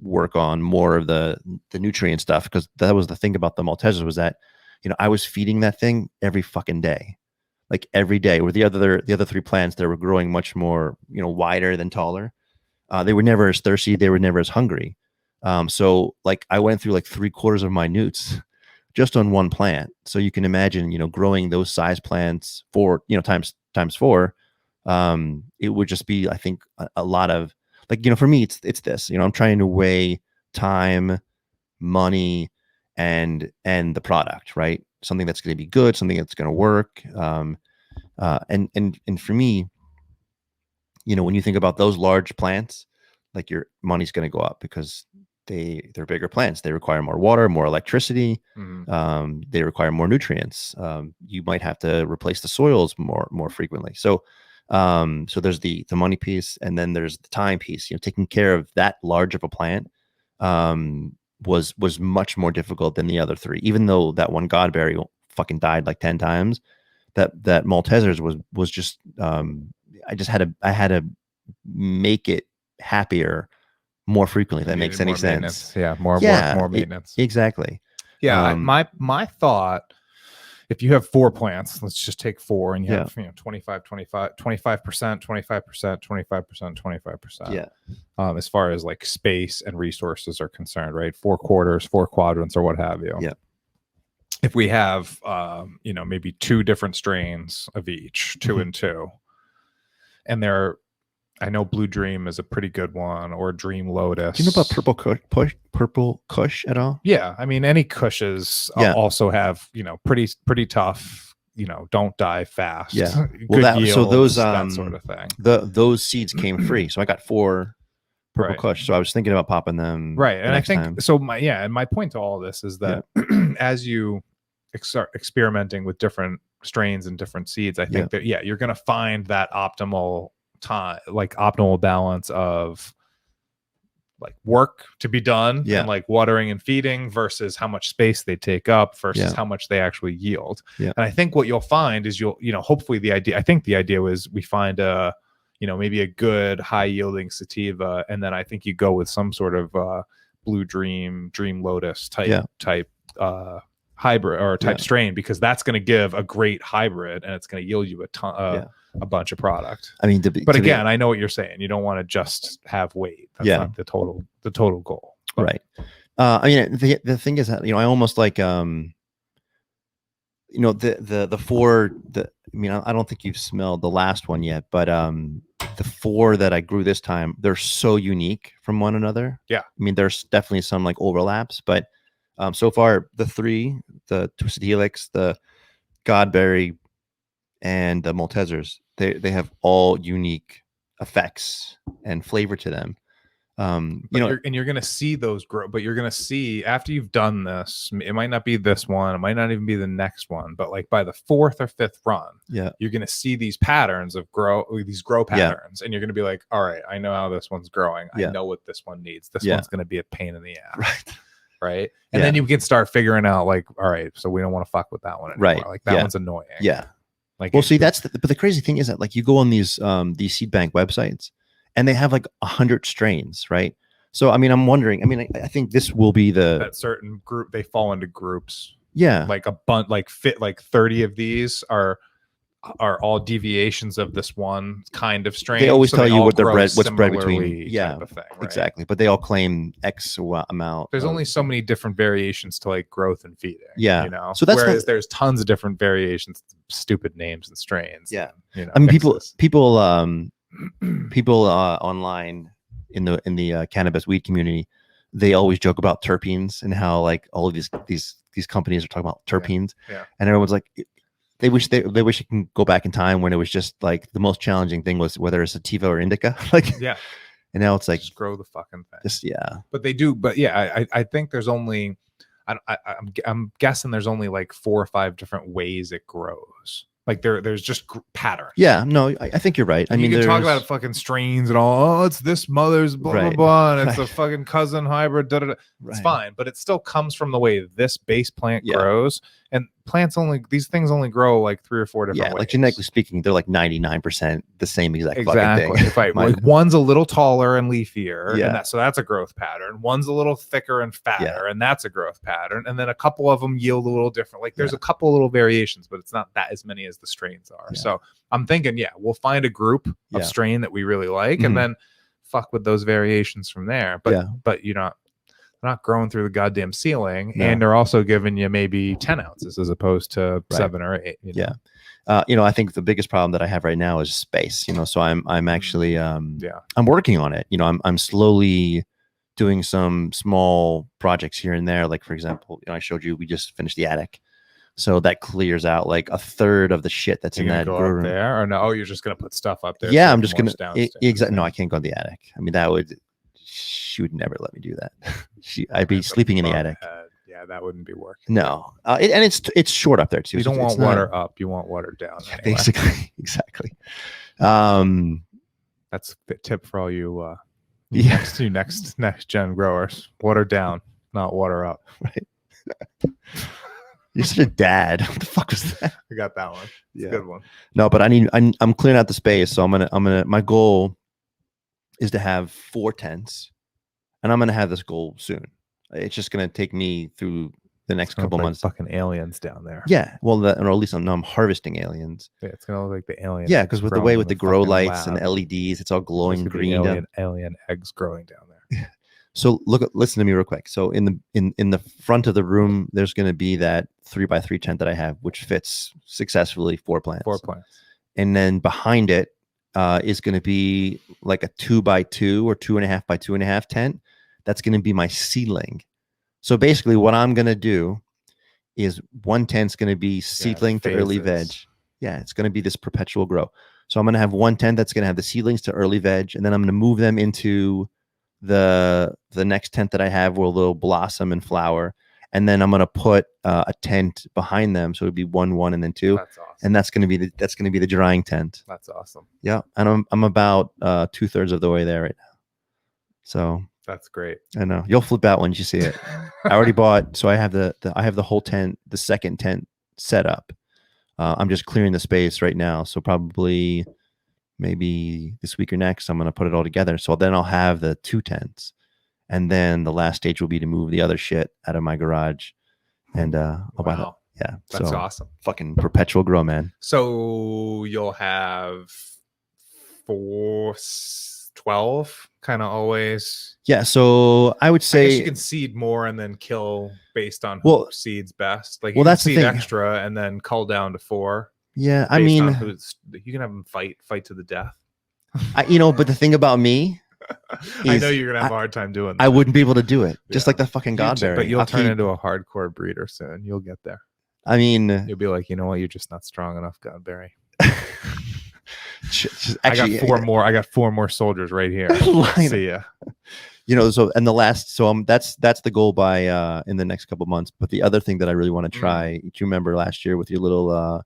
work on more of the nutrient stuff, because that was the thing about the Maltesers, was that I was feeding that thing every fucking day, like every day. Where the other 3 plants, they were growing much more wider than taller. They were never as thirsty, they were never as hungry. So like I went through like 3/4 of my newts just on one plant. So you can imagine, growing those size plants times 4, it would just be, I think, a lot of like, for me, it's this, I'm trying to weigh time, money, and the product, right? Something that's going to be good, something that's going to work. And for me, when you think about those large plants, like your money's going to go up because they're bigger plants. They require more water, more electricity. They require more nutrients. You might have to replace the soils more frequently. So there's the money piece, and then there's the time piece. Taking care of that large of a plant was much more difficult than the other 3. Even though that one Godberry fucking died like 10 times, that Maltesers was just I had to make it happier more frequently, if that makes any sense. More maintenance. Exactly. Yeah. My thought, if you have 4 plants, let's just take 4, and you have 25%, 25%. Yeah. As far as like space and resources are concerned, right? 4 quarters, 4 quadrants, or what have you. Yeah. if we have maybe 2 different strains of each, 2 and 2, and I know Blue Dream is a pretty good one, or Dream Lotus. Do you know about Purple Kush at all? Yeah, I mean, any Kushes also have pretty tough. Don't die fast. Yeah, Good yields, so those that sort of thing. Those seeds came free, so I got 4 Purple Right. Kush. So I was thinking about popping them. Right, and I think time. so. My point to all of this is that as you start experimenting with different strains and different seeds, I think that you're going to find that optimal time, like optimal balance of like work to be done and like watering and feeding versus how much space they take up versus how much they actually yield. And I think what you'll find is hopefully the idea was we find maybe a good high yielding sativa, and then I think you go with some sort of Blue Dream Lotus type hybrid or type strain, because that's going to give a great hybrid and it's going to yield you a bunch of product. I mean, but again, I know what you're saying. You don't want to just have weight. That's not the total goal. But. Right. I mean, the thing is that, I almost like, the 4, I mean, I don't think you've smelled the last one yet, but the 4 that I grew this time, they're so unique from one another. Yeah. I mean, there's definitely some like overlaps, but so far the 3, the Twisted Helix, the Godberry, and the Maltesers, they have all unique effects and flavor to them. You're going to see those grow, but you're going to see after you've done this, it might not be this one, it might not even be the next one, but like by the 4th or 5th run, you're going to see these patterns of grow patterns, and you're going to be like, all right, I know how this one's growing. I know what this one needs. This one's going to be a pain in the ass. Right. And then you can start figuring out like, all right, so we don't want to fuck with that one anymore. Right. Like that one's annoying. Yeah. Like, well, see, but the crazy thing is that like you go on these seed bank websites and they have like 100 strains, right? So I mean, I'm wondering. I mean, I think this will be that certain group. They fall into groups. Yeah, like a bunch, like 30 of these are all deviations of this one kind of strain. They always tell you what's bred between. Yeah, thing, right? Exactly. But they all claim X amount. There's only so many different variations to like growth and feeding. Yeah, so that's whereas there's tons of different variations, stupid names and strains. Yeah, I mean, people online in the cannabis weed community, they always joke about terpenes and how like all of these companies are talking about terpenes, and everyone's like, they wish it can go back in time when it was just like the most challenging thing was whether it's sativa or indica, like and now it's like just grow the fucking thing. But they do, but I think there's only I'm guessing there's only like 4 or 5 different ways it grows. Like there's just patterns. Yeah, no, I think you're right. I mean, you can talk about fucking strains and all. Oh, it's this mother's blah blah blah, and it's a fucking cousin hybrid. Da, da, da. It's fine, but it still comes from the way this base plant grows. And these things only grow like 3 or 4 different ways. Like genetically speaking, they're like 99% the same exact fucking thing. Right. Like one's a little taller and leafier, and so that's a growth pattern. One's a little thicker and fatter, and that's a growth pattern. And then a couple of them yield a little different. Like there's a couple little variations, but it's not that as many as the strains are. So I'm thinking, we'll find a group of strain that we really like, and then fuck with those variations from there. But you're not growing through the goddamn ceiling, and they're also giving you maybe 10 ounces as opposed to 7 or 8. I think the biggest problem that I have right now is space. So I'm actually I'm working on it. I'm slowly doing some small projects here and there. Like for example, I showed you we just finished the attic, so that clears out like a third of the shit that's in that room. There or no? Oh, you're just gonna put stuff up there. Yeah, I'm just gonna exactly. No, I can't go in the attic. I mean, she would never let me do that. I'd be sleeping in the attic. Yeah, that wouldn't be working. No, and it's short up there too. You don't want water up. You want water down. Yeah, anyway. Basically, exactly. That's the tip for all you next gen growers. Water down, not water up. Right. You're such a dad. What the fuck was that? I got that one. It's a good one. No, but I'm clearing out the space, so I'm gonna. My goal is to have 4 tents, and I'm gonna have this goal soon. It's just gonna take me through the next couple months. Fucking aliens down there. Yeah, well, or at least I'm harvesting aliens. Yeah, it's gonna look like the alien. Yeah, because with the way with the grow lights and the LEDs, it's all glowing green. Alien eggs growing down there. So listen to me real quick. So in the front of the room, there's going to be that 3x3 tent that I have, which fits successfully 4 plants. 4 plants. And then behind it is going to be like a 2x2 or 2.5 by 2.5 tent. That's going to be my seedling. So basically, what I'm going to do is one tent's going to be seedling to early veg. Yeah, it's going to be this perpetual grow. So I'm going to have one tent that's going to have the seedlings to early veg, and then I'm going to move them into the next tent that I have where they'll blossom and flower, and then I'm going to put a tent behind them, so it'll be 1, 1, and then 2. That's awesome. And that's going to be the drying tent. That's awesome. Yeah, and I'm about 2/3 of the way there right now. So that's great. I know you'll flip out when you see it. I already bought, so I have I have the whole tent, the second tent set up. I'm just clearing the space right now, so probably maybe this week or next, I'm going to put it all together. So then I'll have the 2 tents, and then the last stage will be to move the other shit out of my garage, and I'll buy that. Yeah, that's so, awesome. Fucking perpetual grow, man. So you'll have 12 kind of always. Yeah, so I would say you can seed more and then kill based on who seeds best. Like you can that's seed the thing. extra and then cull down to 4. Yeah, I mean, you can have them fight to the death. But the thing about me, I know you're gonna have a hard time doing that. I wouldn't be able to do it, just like the fucking Godberry. But you'll turn into a hardcore breeder soon. You'll get there. I mean, you'll be like, you know what? You're just not strong enough, Godberry. Actually, I got 4 more soldiers right here. See ya. So and the last, so that's the goal by in the next couple months. But the other thing that I really want to try, do you remember last year with your little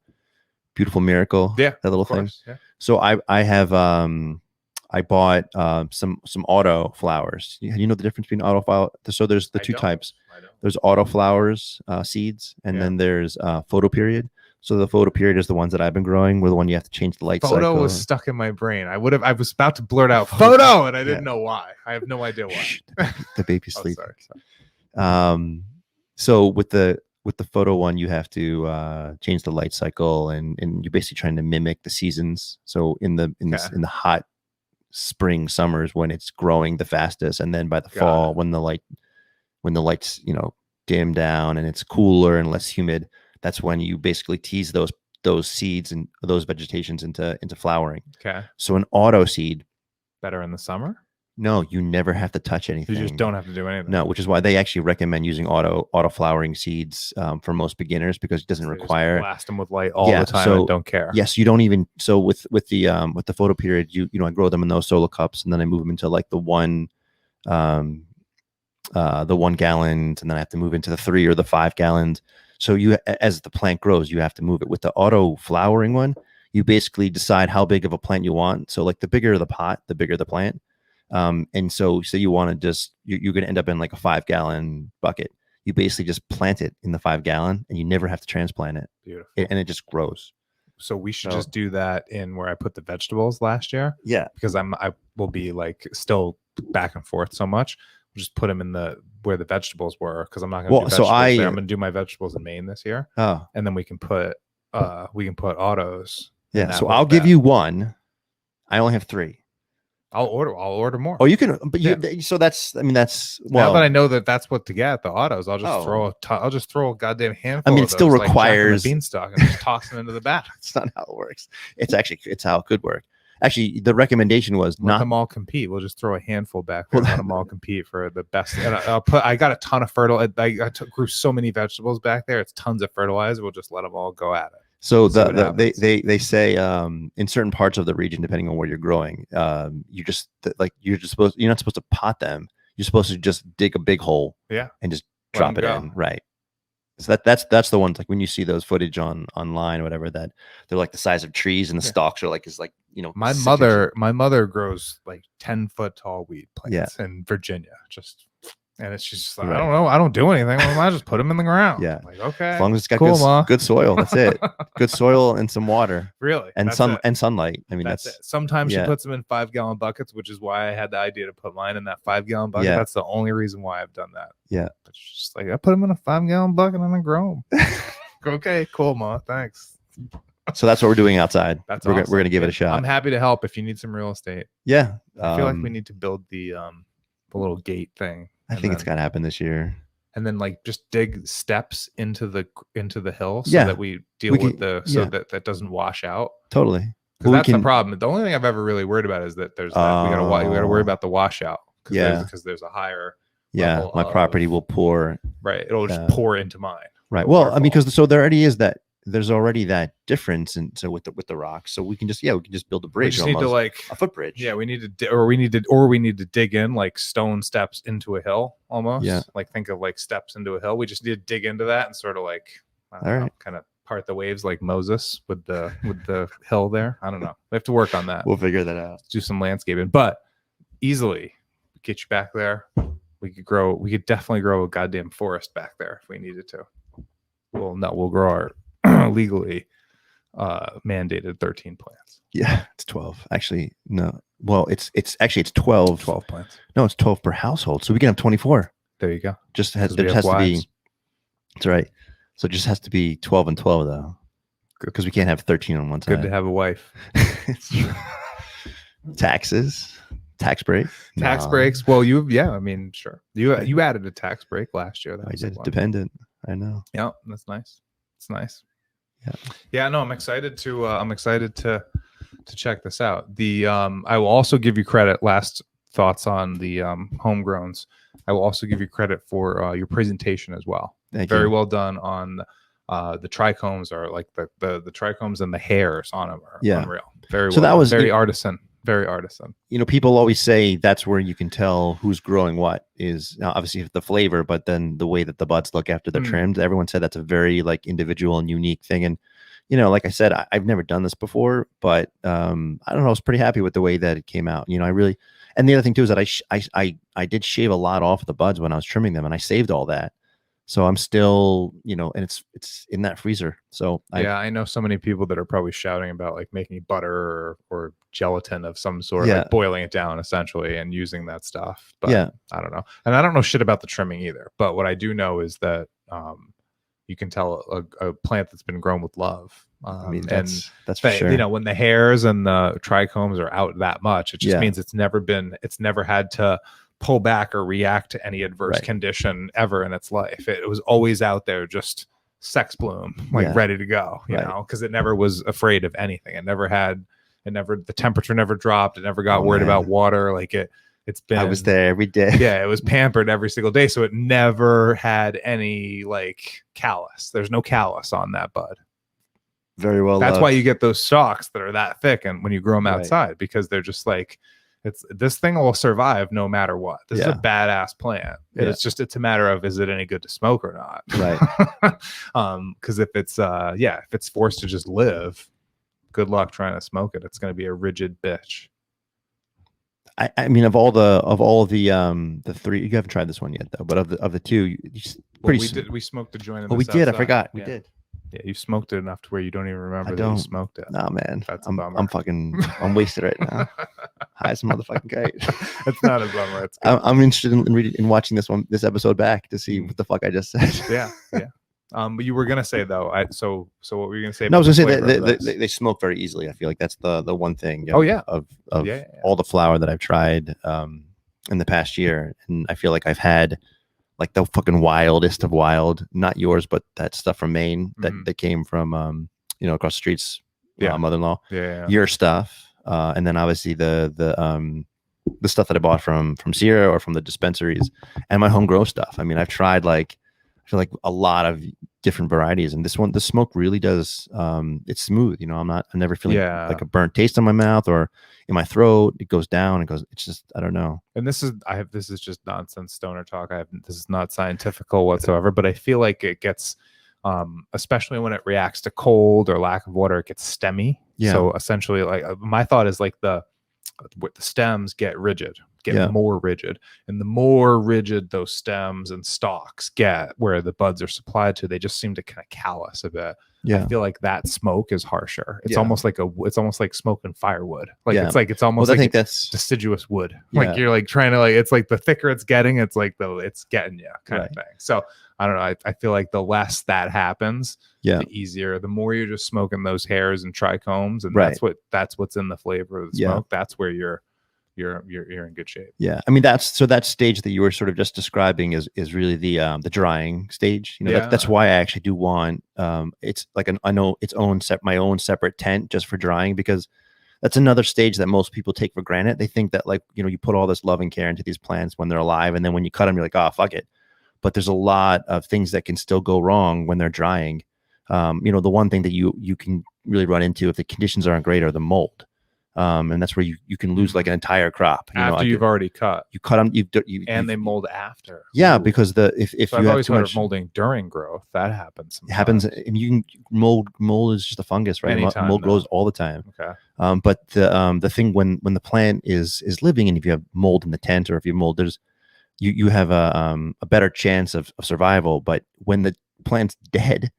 beautiful miracle? Yeah, that little thing. Yeah. So I have I bought some auto flowers. You know the difference between auto flower? So there's the 2 types. There's auto flowers seeds, and then there's photo period. So the photo period is the ones that I've been growing, where the one you have to change the light cycle. Photo was stuck in my brain. I was about to blurt out photo, and I didn't know why. I have no idea why. The baby's sleeping. Sorry. So with the photo one, you have to change the light cycle, and you're basically trying to mimic the seasons. So in the hot spring summers when it's growing the fastest, and then by the fall when the lights dim down and it's cooler and less humid, that's when you basically tease those seeds and those vegetations into flowering. Okay. So an auto seed, better in the summer? No, you never have to touch anything. You just don't have to do anything. No, which is why they actually recommend using auto flowering seeds for most beginners, because it doesn't require blast them with light all the time and don't care. Yes, you don't even. So with the photo period, I grow them in those solo cups, and then I move them into like the 1 gallons, and then I have to move into the 3 or the 5 gallons. So as the plant grows, you have to move it. With the auto flowering one, you basically decide how big of a plant you want. So like the bigger the pot, the bigger the plant. And so you want to just, you're going to end up in like a 5-gallon bucket. You basically just plant it in the 5-gallon, and you never have to transplant it. Beautiful. And it just grows. So we should just do that in where I put the vegetables last year. Yeah. Because I will be like still back and forth so much. We'll just put them in where the vegetables were, because I'm not going to do vegetables there. I'm going to do my vegetables in Maine this year. Oh. And then we can put autos. Yeah. So I'll give you 1. I only have 3. I'll order more. Oh, you can, but so that's well. Now that I know that's what to get, the autos, I'll just throw a goddamn handful. I mean, it still requires beanstalk and just toss them into the bath. It's not how it works. It's how it could work. Actually, the recommendation was let them all compete. We'll just throw a handful back there. Let them all compete for the best. And I got a ton of fertilizer. I grew so many vegetables back there. It's tons of fertilizer. We'll just let them all go at it. So they say in certain parts of the region, depending on where you're growing, you're not supposed to pot them. You're supposed to just dig a big hole, and just drop it in, right? So that's the ones, like when you see those footage online or whatever, that they're like the size of trees and the stalks are like my mother grows like 10-foot tall weed plants in Virginia, and it's just like, I don't know, I don't do anything. Well, I just put them in the ground. Yeah. Like, okay. As long as it's got good soil, that's it. Good soil and some water. Really? And sunlight. I mean, that's it. Sometimes she puts them in 5-gallon buckets, which is why I had the idea to put mine in that 5-gallon bucket. Yeah. That's the only reason why I've done that. Yeah. It's just like, I put them in a 5-gallon bucket and I grow them. Okay, cool, Ma. Thanks. So that's what we're doing outside. That's we're gonna give it a shot. I'm happy to help if you need some real estate. Yeah. I feel like we need to build the little gate thing. I think it's got to happen this year. And then like just dig steps into the hill so Yeah. that we deal We with can- so yeah. that doesn't wash out. Totally. Because Well, that's the problem. The only thing I've ever really worried about is that there's that we gotta worry about the washout. Yeah. Because there's a higher Yeah, level my property will pour. Right. It'll just pour into mine. Right. Well, I mean, because so there already is that. There's already that difference, and so with the rocks, so we can just build a bridge. We just need to like a footbridge. Yeah, we need to we need to dig in like stone steps into a hill almost. Yeah. Like think of like steps into a hill. We just need to dig into that and sort of like kind of part the waves like Moses with the hill there. I don't know. We have to work on that. We'll figure that out. Do some landscaping, but easily get you back there. We could definitely grow a goddamn forest back there if we needed to. We'll grow our legally mandated 13 plants. Yeah, it's 12. Actually, no. Well, it's 12. 12 plants. No, it's 12 per household. So we can have 24. There you go. It just has to be. That's right. So it just has to be 12 and 12 though. Because we can't have 13 on one side. Good to have a wife. It's true. Taxes. Tax break. Tax breaks. Well, I mean, sure. You added a tax break last year. I did. Dependent. I know. Yeah, that's nice. It's nice. Yeah. Yeah, no, I'm excited to check this out. I will also give you credit. Last thoughts on the homegrowns. I will also give you credit for your presentation as well. Very well done on the trichomes. Are like the trichomes and the hairs on them are unreal. Very so well. That was very artisan. Very artisan. You know, people always say that's where you can tell who's growing what is obviously the flavor, but then the way that the buds look after they're trimmed. Everyone said that's a very like individual and unique thing. And you know, like I said, I've never done this before, but I don't know. I was pretty happy with the way that it came out. You know, and the other thing too is that I did shave a lot off the buds when I was trimming them, and I saved all that. So I'm still, you know, and it's in that freezer. So I know so many people that are probably shouting about like making butter or gelatin of some sort, like boiling it down essentially and using that stuff. But I don't know. And I don't know shit about the trimming either. But what I do know is that you can tell a plant that's been grown with love. I mean, that's for sure. You know, when the hairs and the trichomes are out that much, it just means it's never had to pull back or react to any adverse condition ever in its life. It was always out there, just sex bloom, like ready to go, you know, because it never was afraid of anything. The temperature never dropped. It never got worried about water. Like it's been, I was there every day. Yeah. It was pampered every single day. So it never had any like callus. There's no callus on that bud. Very well. That's why you get those stalks that are that thick. And when you grow them outside, because they're just like, this thing will survive no matter what. This is a badass plant. It's a matter of, is it any good to smoke or not? Right. Because if it's forced to just live, good luck trying to smoke it. It's going to be a rigid bitch. I mean, of all the three, you haven't tried this one yet though, but of the two, we smoked a joint. We did. I forgot. We did. Yeah, you smoked it enough to where you don't even remember that you smoked it. No, man. I'm wasted right now. High as a motherfucking kite. It's not a bummer. It's good. I'm interested in watching this episode back to see what the fuck I just said. Yeah. But you were gonna say though, so what were you gonna say? No, I was gonna say that they smoke very easily. I feel like that's the one thing. Of all the flower that I've tried in the past year, and I feel like I've had like the fucking wildest of wild, not yours, but that stuff from Maine that came from across the streets, mother-in-law. Your stuff, and then obviously the stuff that I bought from Sierra or from the dispensaries, and my homegrown stuff. I mean, I've tried I feel like a lot of different varieties, and the smoke really does. It's smooth, you know. I'm never feeling like a burnt taste in my mouth or in my throat. It goes down. It's just, I don't know. And this is just nonsense stoner talk. This is not scientifical whatsoever, but I feel like it gets, especially when it reacts to cold or lack of water, it gets stemmy. Yeah. So essentially, like my thought is like the stems get rigid. More rigid, and the more rigid those stems and stalks get where the buds are supplied to, they just seem to kind of callous a bit. I feel like that smoke is harsher. It's almost like smoking firewood. It's almost I think like that's deciduous wood. Like you're like trying to it's like the thicker it's getting, it's like it's getting you kind of thing. So I don't know. I feel like the less that happens, the easier. The more you're just smoking those hairs and trichomes, and that's what's in the flavor of the smoke. That's where you're in good shape. Yeah, I mean that stage that you were sort of just describing is really the drying stage. You know, that's why I actually do want it's like I know its own my own separate tent just for drying, because that's another stage that most people take for granted. They think that, like, you know, you put all this love and care into these plants when they're alive, and then when you cut them, you're like, oh, fuck it. But there's a lot of things that can still go wrong when they're drying. You know, the one thing that you can really run into if the conditions aren't great are the mold. And that's where you can lose like an entire crop. You after know, you've already cut. You cut them, they mold after. Yeah, Ooh. because if so you I've have always too heard much of molding during growth, that happens. It happens. I mean, you can mold is just a fungus, right? Anytime, mold grows all the time. Okay. But the thing when the plant is living, and if you have mold in the tent, or if you have mold, you have a better chance of survival. But when the plant's dead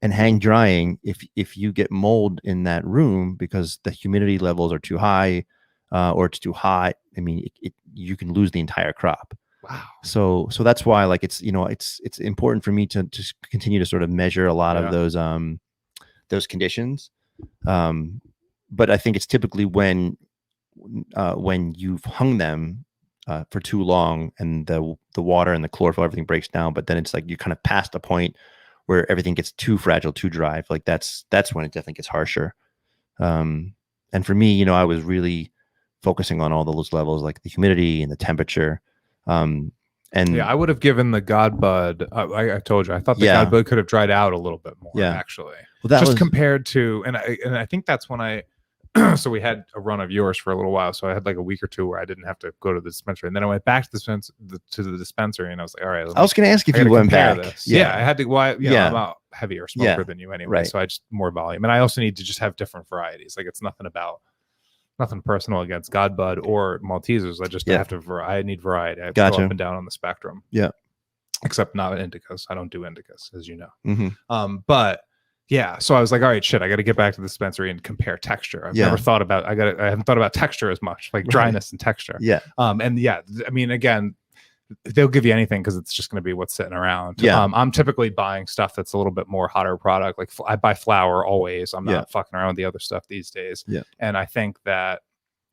and hang drying, if you get mold in that room because the humidity levels are too high, or it's too hot, I mean, you can lose the entire crop. Wow. So that's why, like, it's, you know, it's important for me to continue to sort of measure a lot of those conditions. But I think it's typically when you've hung them for too long, and the water and the chlorophyll, everything breaks down, but then it's like you kind of past a point where everything gets too fragile, too dry. Like that's when it definitely gets harsher. And for me, you know, I was really focusing on all those levels, like the humidity and the temperature. And yeah, I would have given the God Bud. I told you, I thought the God Bud could have dried out a little bit more. Yeah. Actually, well, that just was compared to, and I think that's when I. So we had a run of yours for a little while. So I had like a week or two where I didn't have to go to the dispensary, and then I went back to the dispensary, and I was like, all right. I was going to ask if you went back. This. Yeah, I had to. Well, I'm a heavier smoker than you anyway, so I just more volume, and I also need to just have different varieties. Like, it's nothing personal against God Bud or Maltesers. I just have to. I need variety. I have to go up and down on the spectrum. Yeah, except not indicas. I don't do indicas, as you know. Mm-hmm. But yeah, so I was like, all right, shit, I got to get back to the dispensary and compare texture. I've never thought about. I haven't thought about texture as much, like dryness and texture. Yeah. And yeah, I mean, again, they'll give you anything because it's just going to be what's sitting around. Yeah. I'm typically buying stuff that's a little bit more hotter product. Like, I buy flour always. I'm not fucking around with the other stuff these days. Yeah. And I think that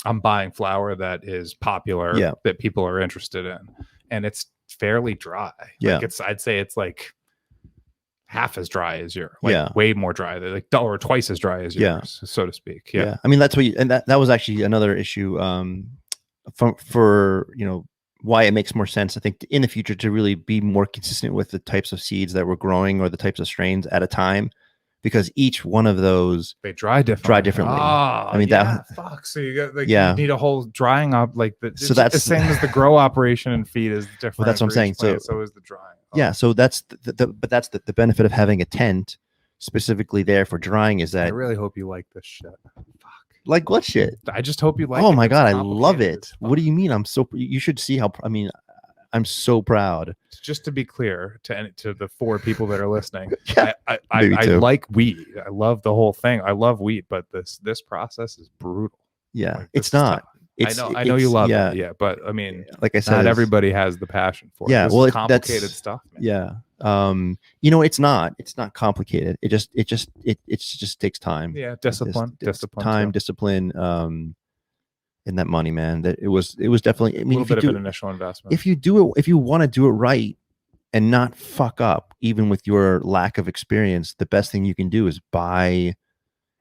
I'm buying flour that is popular, that people are interested in, and it's fairly dry. Yeah. Like, I'd say it's like half as dry as yours, like way more dry, like or twice as dry as yours, so to speak. Yeah. I mean, that's what and that was actually another issue for you know, why it makes more sense, I think, in the future to really be more consistent with the types of seeds that we're growing, or the types of strains at a time, because each one of those they dry differently. Oh, I mean, fuck. So you got you need a whole drying up, like so that's the same as the grow operation and feed is different. Well, that's what I'm saying. So is the drying. Yeah, so that's but that's the benefit of having a tent specifically there for drying, is that I really hope you like this shit. Fuck. Like what shit? I just hope you like it. Oh my god, I love it. What do you mean? You should see how, I mean, I'm so proud. Just to be clear to the 4 people that are listening, I like wheat. I love the whole thing. I love wheat, but this process is brutal. Yeah, like, it's not. I know you love it. But I mean, like I said, not everybody has the passion for it. Yeah, this is complicated stuff, man. Yeah. You know, it's not complicated. It just takes time. Yeah, discipline. Discipline, and that money, man. That it was definitely, I mean, a little bit of an initial investment. If you want to do it right and not fuck up, even with your lack of experience, the best thing you can do is buy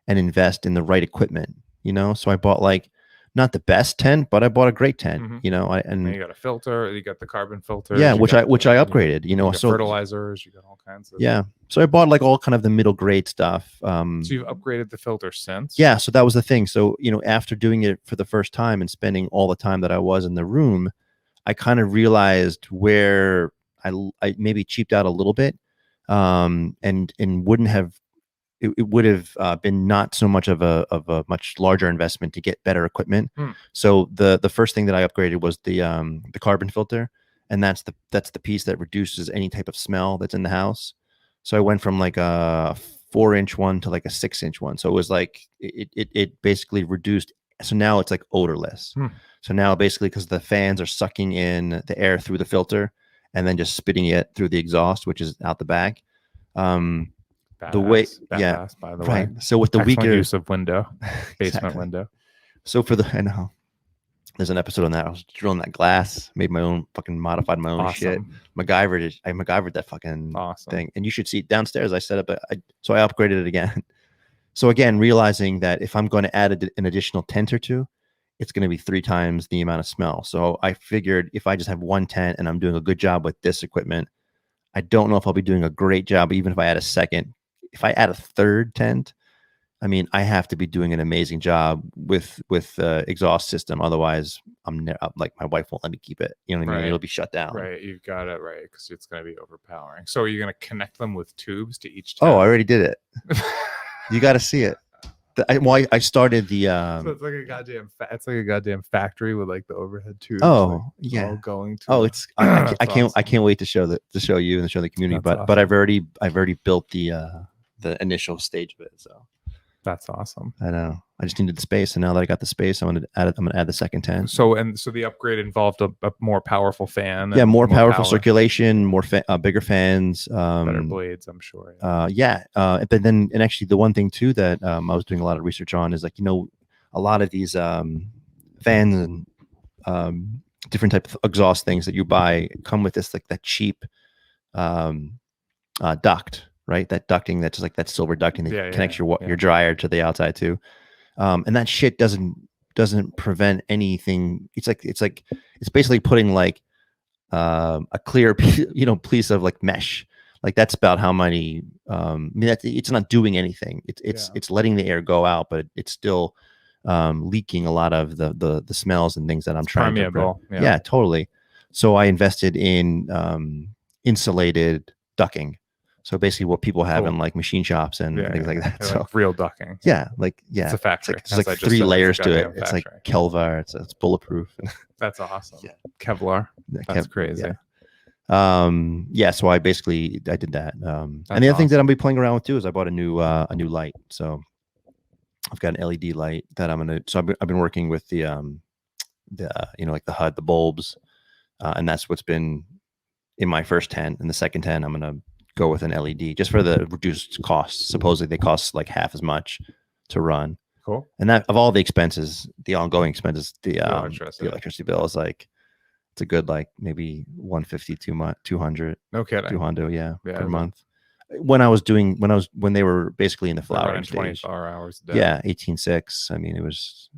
and invest in the right equipment, you know? So I bought, like, not the best tent, but I bought a great tent. Mm-hmm. You know, and you got a filter, you got the carbon filter. Yeah, which I upgraded. You know, so fertilizers, you got all kinds of. Yeah, so I bought like all kind of the middle grade stuff. So you've upgraded the filter since? Yeah, so that was the thing. So, you know, after doing it for the first time and spending all the time that I was in the room, I kind of realized where I maybe cheaped out a little bit, and wouldn't have. It would have been not so much of a much larger investment to get better equipment. So the first thing that I upgraded was the carbon filter, and that's the piece that reduces any type of smell that's in the house. So I went from like a 4-inch one to like a 6-inch one. So it was like it basically reduced. So now it's like odorless. So now basically, because the fans are sucking in the air through the filter and then just spitting it through the exhaust, which is out the back. Badass, the way, by the way. So with the excellent weaker use of window, basement window. So for the, I know. There's an episode on that. I was drilling that glass, made my own fucking modified my own shit. I MacGyvered that fucking thing. And you should see downstairs. I set up so I upgraded it again. So again, realizing that if I'm going to add an additional tent or two, it's going to be 3 times the amount of smell. So I figured if I just have one tent and I'm doing a good job with this equipment, I don't know if I'll be doing a great job, even if I add a second. If I add a third tent, I mean, I have to be doing an amazing job with exhaust system. Otherwise, like my wife won't let me keep it. You know what I mean? It'll be shut down. Right. You've got it right because it's going to be overpowering. So are you going to connect them with tubes to each tent? Oh, I already did it. You got to see it. I started the. So it's like a goddamn. It's like a goddamn factory with like the overhead tubes. Oh like, yeah. All going to. Oh, it's. I can't. Awesome. I can't wait to show you and show the community. That's but I've already built the initial stage of it. So. That's awesome. I know. I just needed the space, and now that I got the space, I'm gonna add the second tent. So the upgrade involved a more powerful fan. Yeah, more powerful circulation, more bigger fans, better blades, I'm sure. Yeah. But then, and actually, the one thing too that I was doing a lot of research on is like a lot of these fans and different type of exhaust things that you buy come with this like that cheap duct. Right, that ducting, that's just like that silver ducting that connects your dryer to the outside too, and that shit doesn't prevent anything. It's basically putting like a clear piece of like mesh. Like that's about how many. I mean, it's not doing anything. It's letting the air go out, but it's still leaking a lot of the smells and things that I'm trying to prevent. Yeah, totally. So I invested in insulated ducting. So basically what people have in like machine shops and things like that. So like real ducking. Yeah. It's a factory. It's like 3 layers to it. It's like Kelvar. It's bulletproof. That's awesome. Yeah. Kevlar. That's crazy. Yeah. So I did that. And the other thing that I'm gonna be playing around with too is I bought a new light. So I've got an LED light that I've been working with the like the HUD, the bulbs. And that's what's been in my first tent. In the second tent, I'm gonna go with an LED just for the reduced costs. Supposedly they cost like half as much to run. Cool. And that of all the expenses, the ongoing expenses, the electricity bill is like it's a good like maybe 150, 200. No kidding. 200, per month. When they were basically in the flowering stage. 24 hours a day. Yeah, 18.6. I mean, it was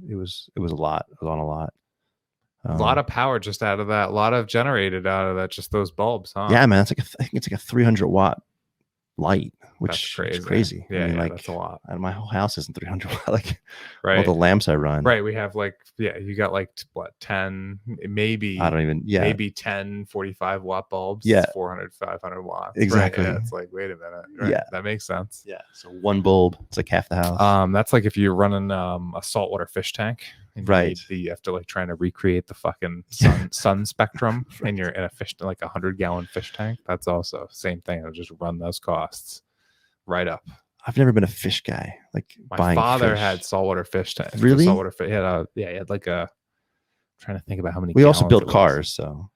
a lot. It was on a lot. A lot of power just out of that. A lot of generated out of that. Just those bulbs, huh? Yeah, man. I think it's like a 300 watt light, which is crazy. Yeah, I mean, like, that's a lot. And my whole house isn't 300 watt. Like all the lamps I run. Right. We have like you got like what 10 maybe. I don't even. Yeah. Maybe 10 45 watt bulbs. Yeah. 400 500 watts. Exactly. Right? Yeah, it's like wait a minute. Right? Yeah, that makes sense. Yeah. So one bulb, it's like half the house. That's like if you're running a saltwater fish tank. Right. You have to like trying to recreate the fucking sun spectrum and you're in a fish like 100-gallon fish tank. That's also same thing. It'll just run those costs right up. I've never been a fish guy. Like my father had saltwater fish tank. Really? Saltwater fish. He had like a. I'm trying to think about how many. We also built cars, so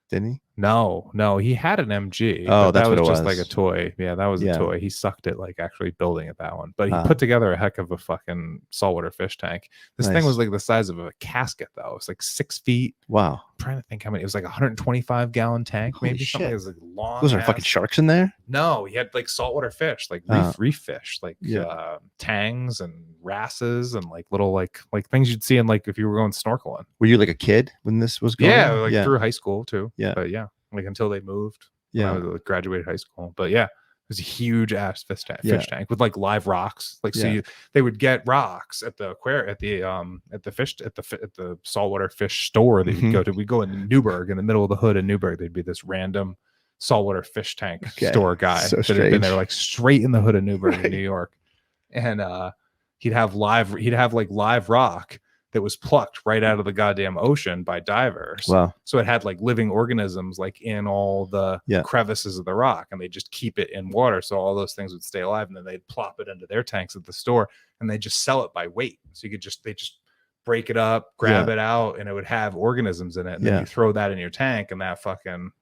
didn't he? No, he had an MG. Oh, that's that what it just was. Like a toy. Yeah, that was a toy. He sucked it like actually building it that one. But he put together a heck of a fucking saltwater fish tank. This thing was like the size of a casket though. It's like 6 feet. Wow. I'm trying to think how many. It was like a 125-gallon tank, Holy maybe shit. something. It was like long. Those are fucking sharks in there? No, he had like saltwater fish, like reef fish, like tangs and wrasses and like little like things you'd see in like if you were going snorkeling. Were you like a kid when this was going? Yeah, like through high school too. Yeah. But yeah, like until they moved. Yeah. When I was, graduated high school. But yeah, it was a huge ass fish tank with like live rocks. Like they would get rocks at the at the saltwater fish store that you'd go to. We go in Newburgh, in the middle of the hood in Newburgh. There'd be this random saltwater fish tank store guy that had been there like straight in the hood of Newburgh in New York. And he'd have like live rock that was plucked right out of the goddamn ocean by divers. Wow. So it had like living organisms like in all the crevices of the rock, and they just keep it in water. So all those things would stay alive, and then they'd plop it into their tanks at the store, and they just sell it by weight. So they just break it up, grab it out, and it would have organisms in it. And then you throw that in your tank, and that fucking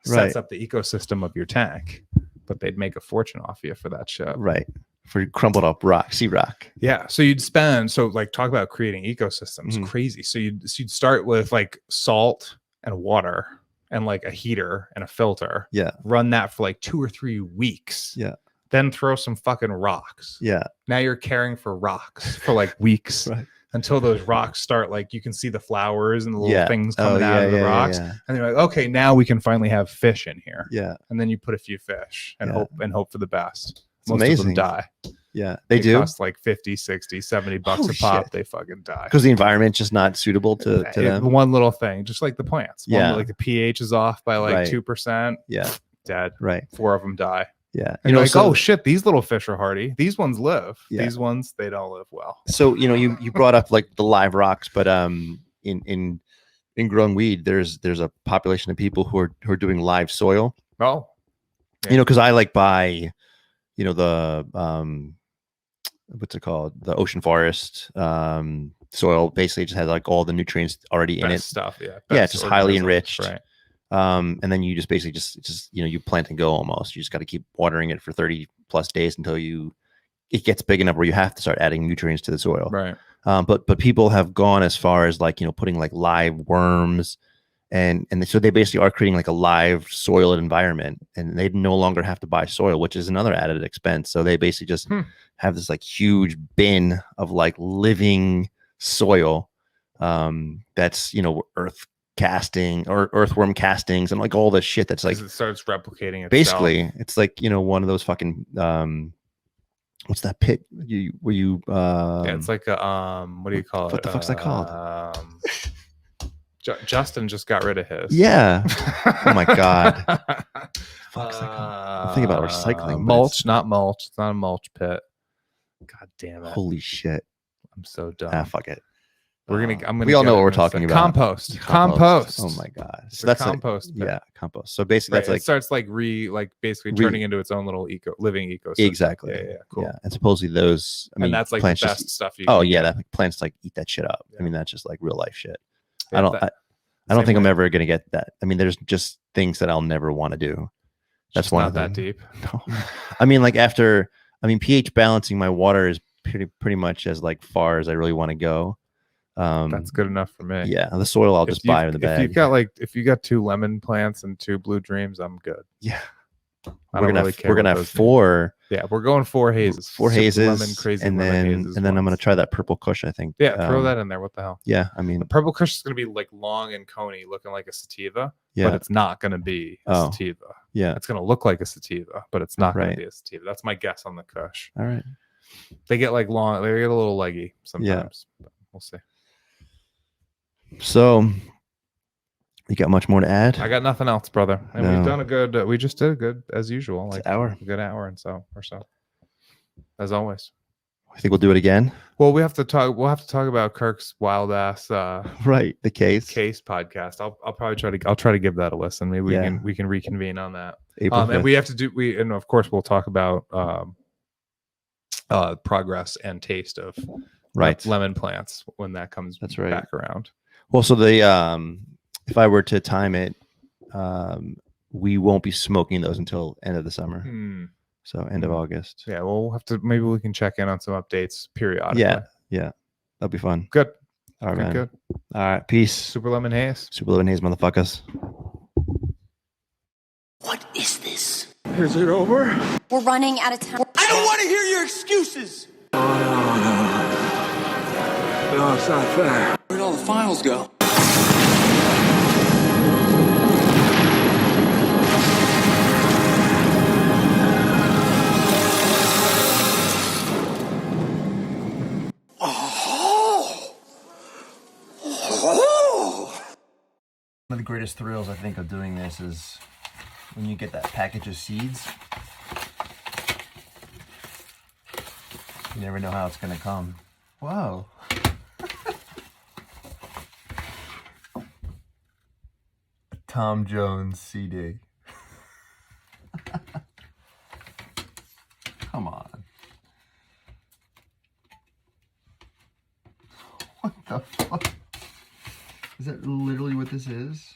sets up the ecosystem of your tank. But they'd make a fortune off you for that shit. Right. for crumbled up rock, sea rock. Yeah. So you'd spend, so like talk about creating ecosystems, Mhm. crazy. So you'd start with like salt and water and like a heater and a filter. Yeah. Run that for like 2 or 3 weeks. Yeah. Then throw some fucking rocks. Yeah. Now you're caring for rocks for like weeks Right. until those rocks start, like you can see the flowers and the little Yeah. things coming Oh, out yeah, of the yeah, yeah, rocks. yeah. And you're like, okay, now we can finally have fish in here. Yeah. And then you put a few fish and Yeah. hope for the best. It's Most of amazing. them die. Yeah. They do. Cost like 50, 60, 70 bucks Oh, a pop. shit. They fucking die. Because the environment's just not suitable to them. One little thing, just like the plants. Yeah. Like the pH is off by like Right. 2%. Yeah. Dead. Right. 4 of them die. Yeah. And you're like, oh shit, these little fish are hardy. These ones live. Yeah. These ones, they don't live well. So, you brought up like the live rocks, but in growing weed, there's a population of people who are doing live soil. Oh. Yeah. Because I like buy, the what's it called? The ocean forest soil basically just has like all the nutrients already in it. Stuff, yeah. Yeah, it's just highly enriched. Right. And then you just basically just you plant and go almost. You just got to keep watering it for 30 plus days until it gets big enough where you have to start adding nutrients to the soil. Right. But people have gone as far as like, putting like live worms and so they basically are creating like a live soil environment, and they no longer have to buy soil, which is another added expense. So they basically just have this like huge bin of like living soil that's earth casting or earthworm castings and like all this shit that's like it starts replicating itself. basically it's like one of those fucking what's that pit where you yeah, it's like a what do you call it? What the fuck's that called? Justin just got rid of his. Yeah. Oh my god. Fuck's that called? I'm thinking about recycling. but Mulch, not mulch. It's not a mulch pit. God damn it. Holy shit. I'm so dumb. Fuck it. I'm gonna we all get know it what we're in a talking sec. about. Compost. Oh my god. It's So a that's compost pit. yeah, compost. So basically Right, that's like it starts like basically turning into its own little living ecosystem. exactly. Yeah, cool. Yeah. And supposedly those And that's like the plants best just, stuff you oh can yeah, get. that plants like eat that shit up. Yeah. I mean that's just like real life shit. Yeah, I don't same think I'm way. ever gonna get that. I mean, there's just things that I'll never want to do. That's It's one not of them. that deep. No. I mean, like pH balancing my water is pretty much as like far as I really want to go. That's good enough for me. Yeah, the soil I'll If just you've- buy in the bag. If you got 2 lemon plants and 2 blue dreams, I'm good. Yeah, I we're don't gonna really have, care we're gonna what have those mean. 4 Yeah, we're going 4 hazes. 4 Super hazes, lemon, crazy and lemon then hazes I'm gonna ones. try that purple kush. I think. Yeah, throw that in there. What the hell? Yeah, I mean, The purple kush is gonna be like long and coney, looking like a sativa, yeah, but it's not gonna be a Oh. sativa. yeah. It's gonna look like a sativa, but it's not gonna Right. be a sativa. That's my guess on the kush. All right. They get like long. They get a little leggy sometimes. But we'll see. So, you got much more to add? I got nothing else, brother. And No. we've done a good. We just did a good as usual. It's Like an hour. a good hour and so or so. As always. I think we'll do it again. Well, we have to talk. We'll have to talk about Kirk's wild ass Right, the case. podcast. I'll probably try to. I'll try to give that a listen. Maybe Yeah. we can reconvene on that. April And 5th. we have to do. And of course we'll talk about progress and taste of Right. lemon plants when that comes That's right. back around. Well, so the if I were to time it, we won't be smoking those until end of the summer. So end of August. Yeah, well, we'll have to. Maybe we can check in on some updates periodically. Yeah, that'll be fun. Good. All right, man. Good. All right, peace. Super lemon haze. Super Living Haze, motherfuckers. What is this? Is it over? We're running out of time. I don't want to hear your excuses! No, it's not fair. Where'd all the files go? One of the greatest thrills, I think, of doing this is when you get that package of seeds. You never know how it's going to come. Whoa. Tom Jones CD. Come on. What the fuck? Is that literally what this is?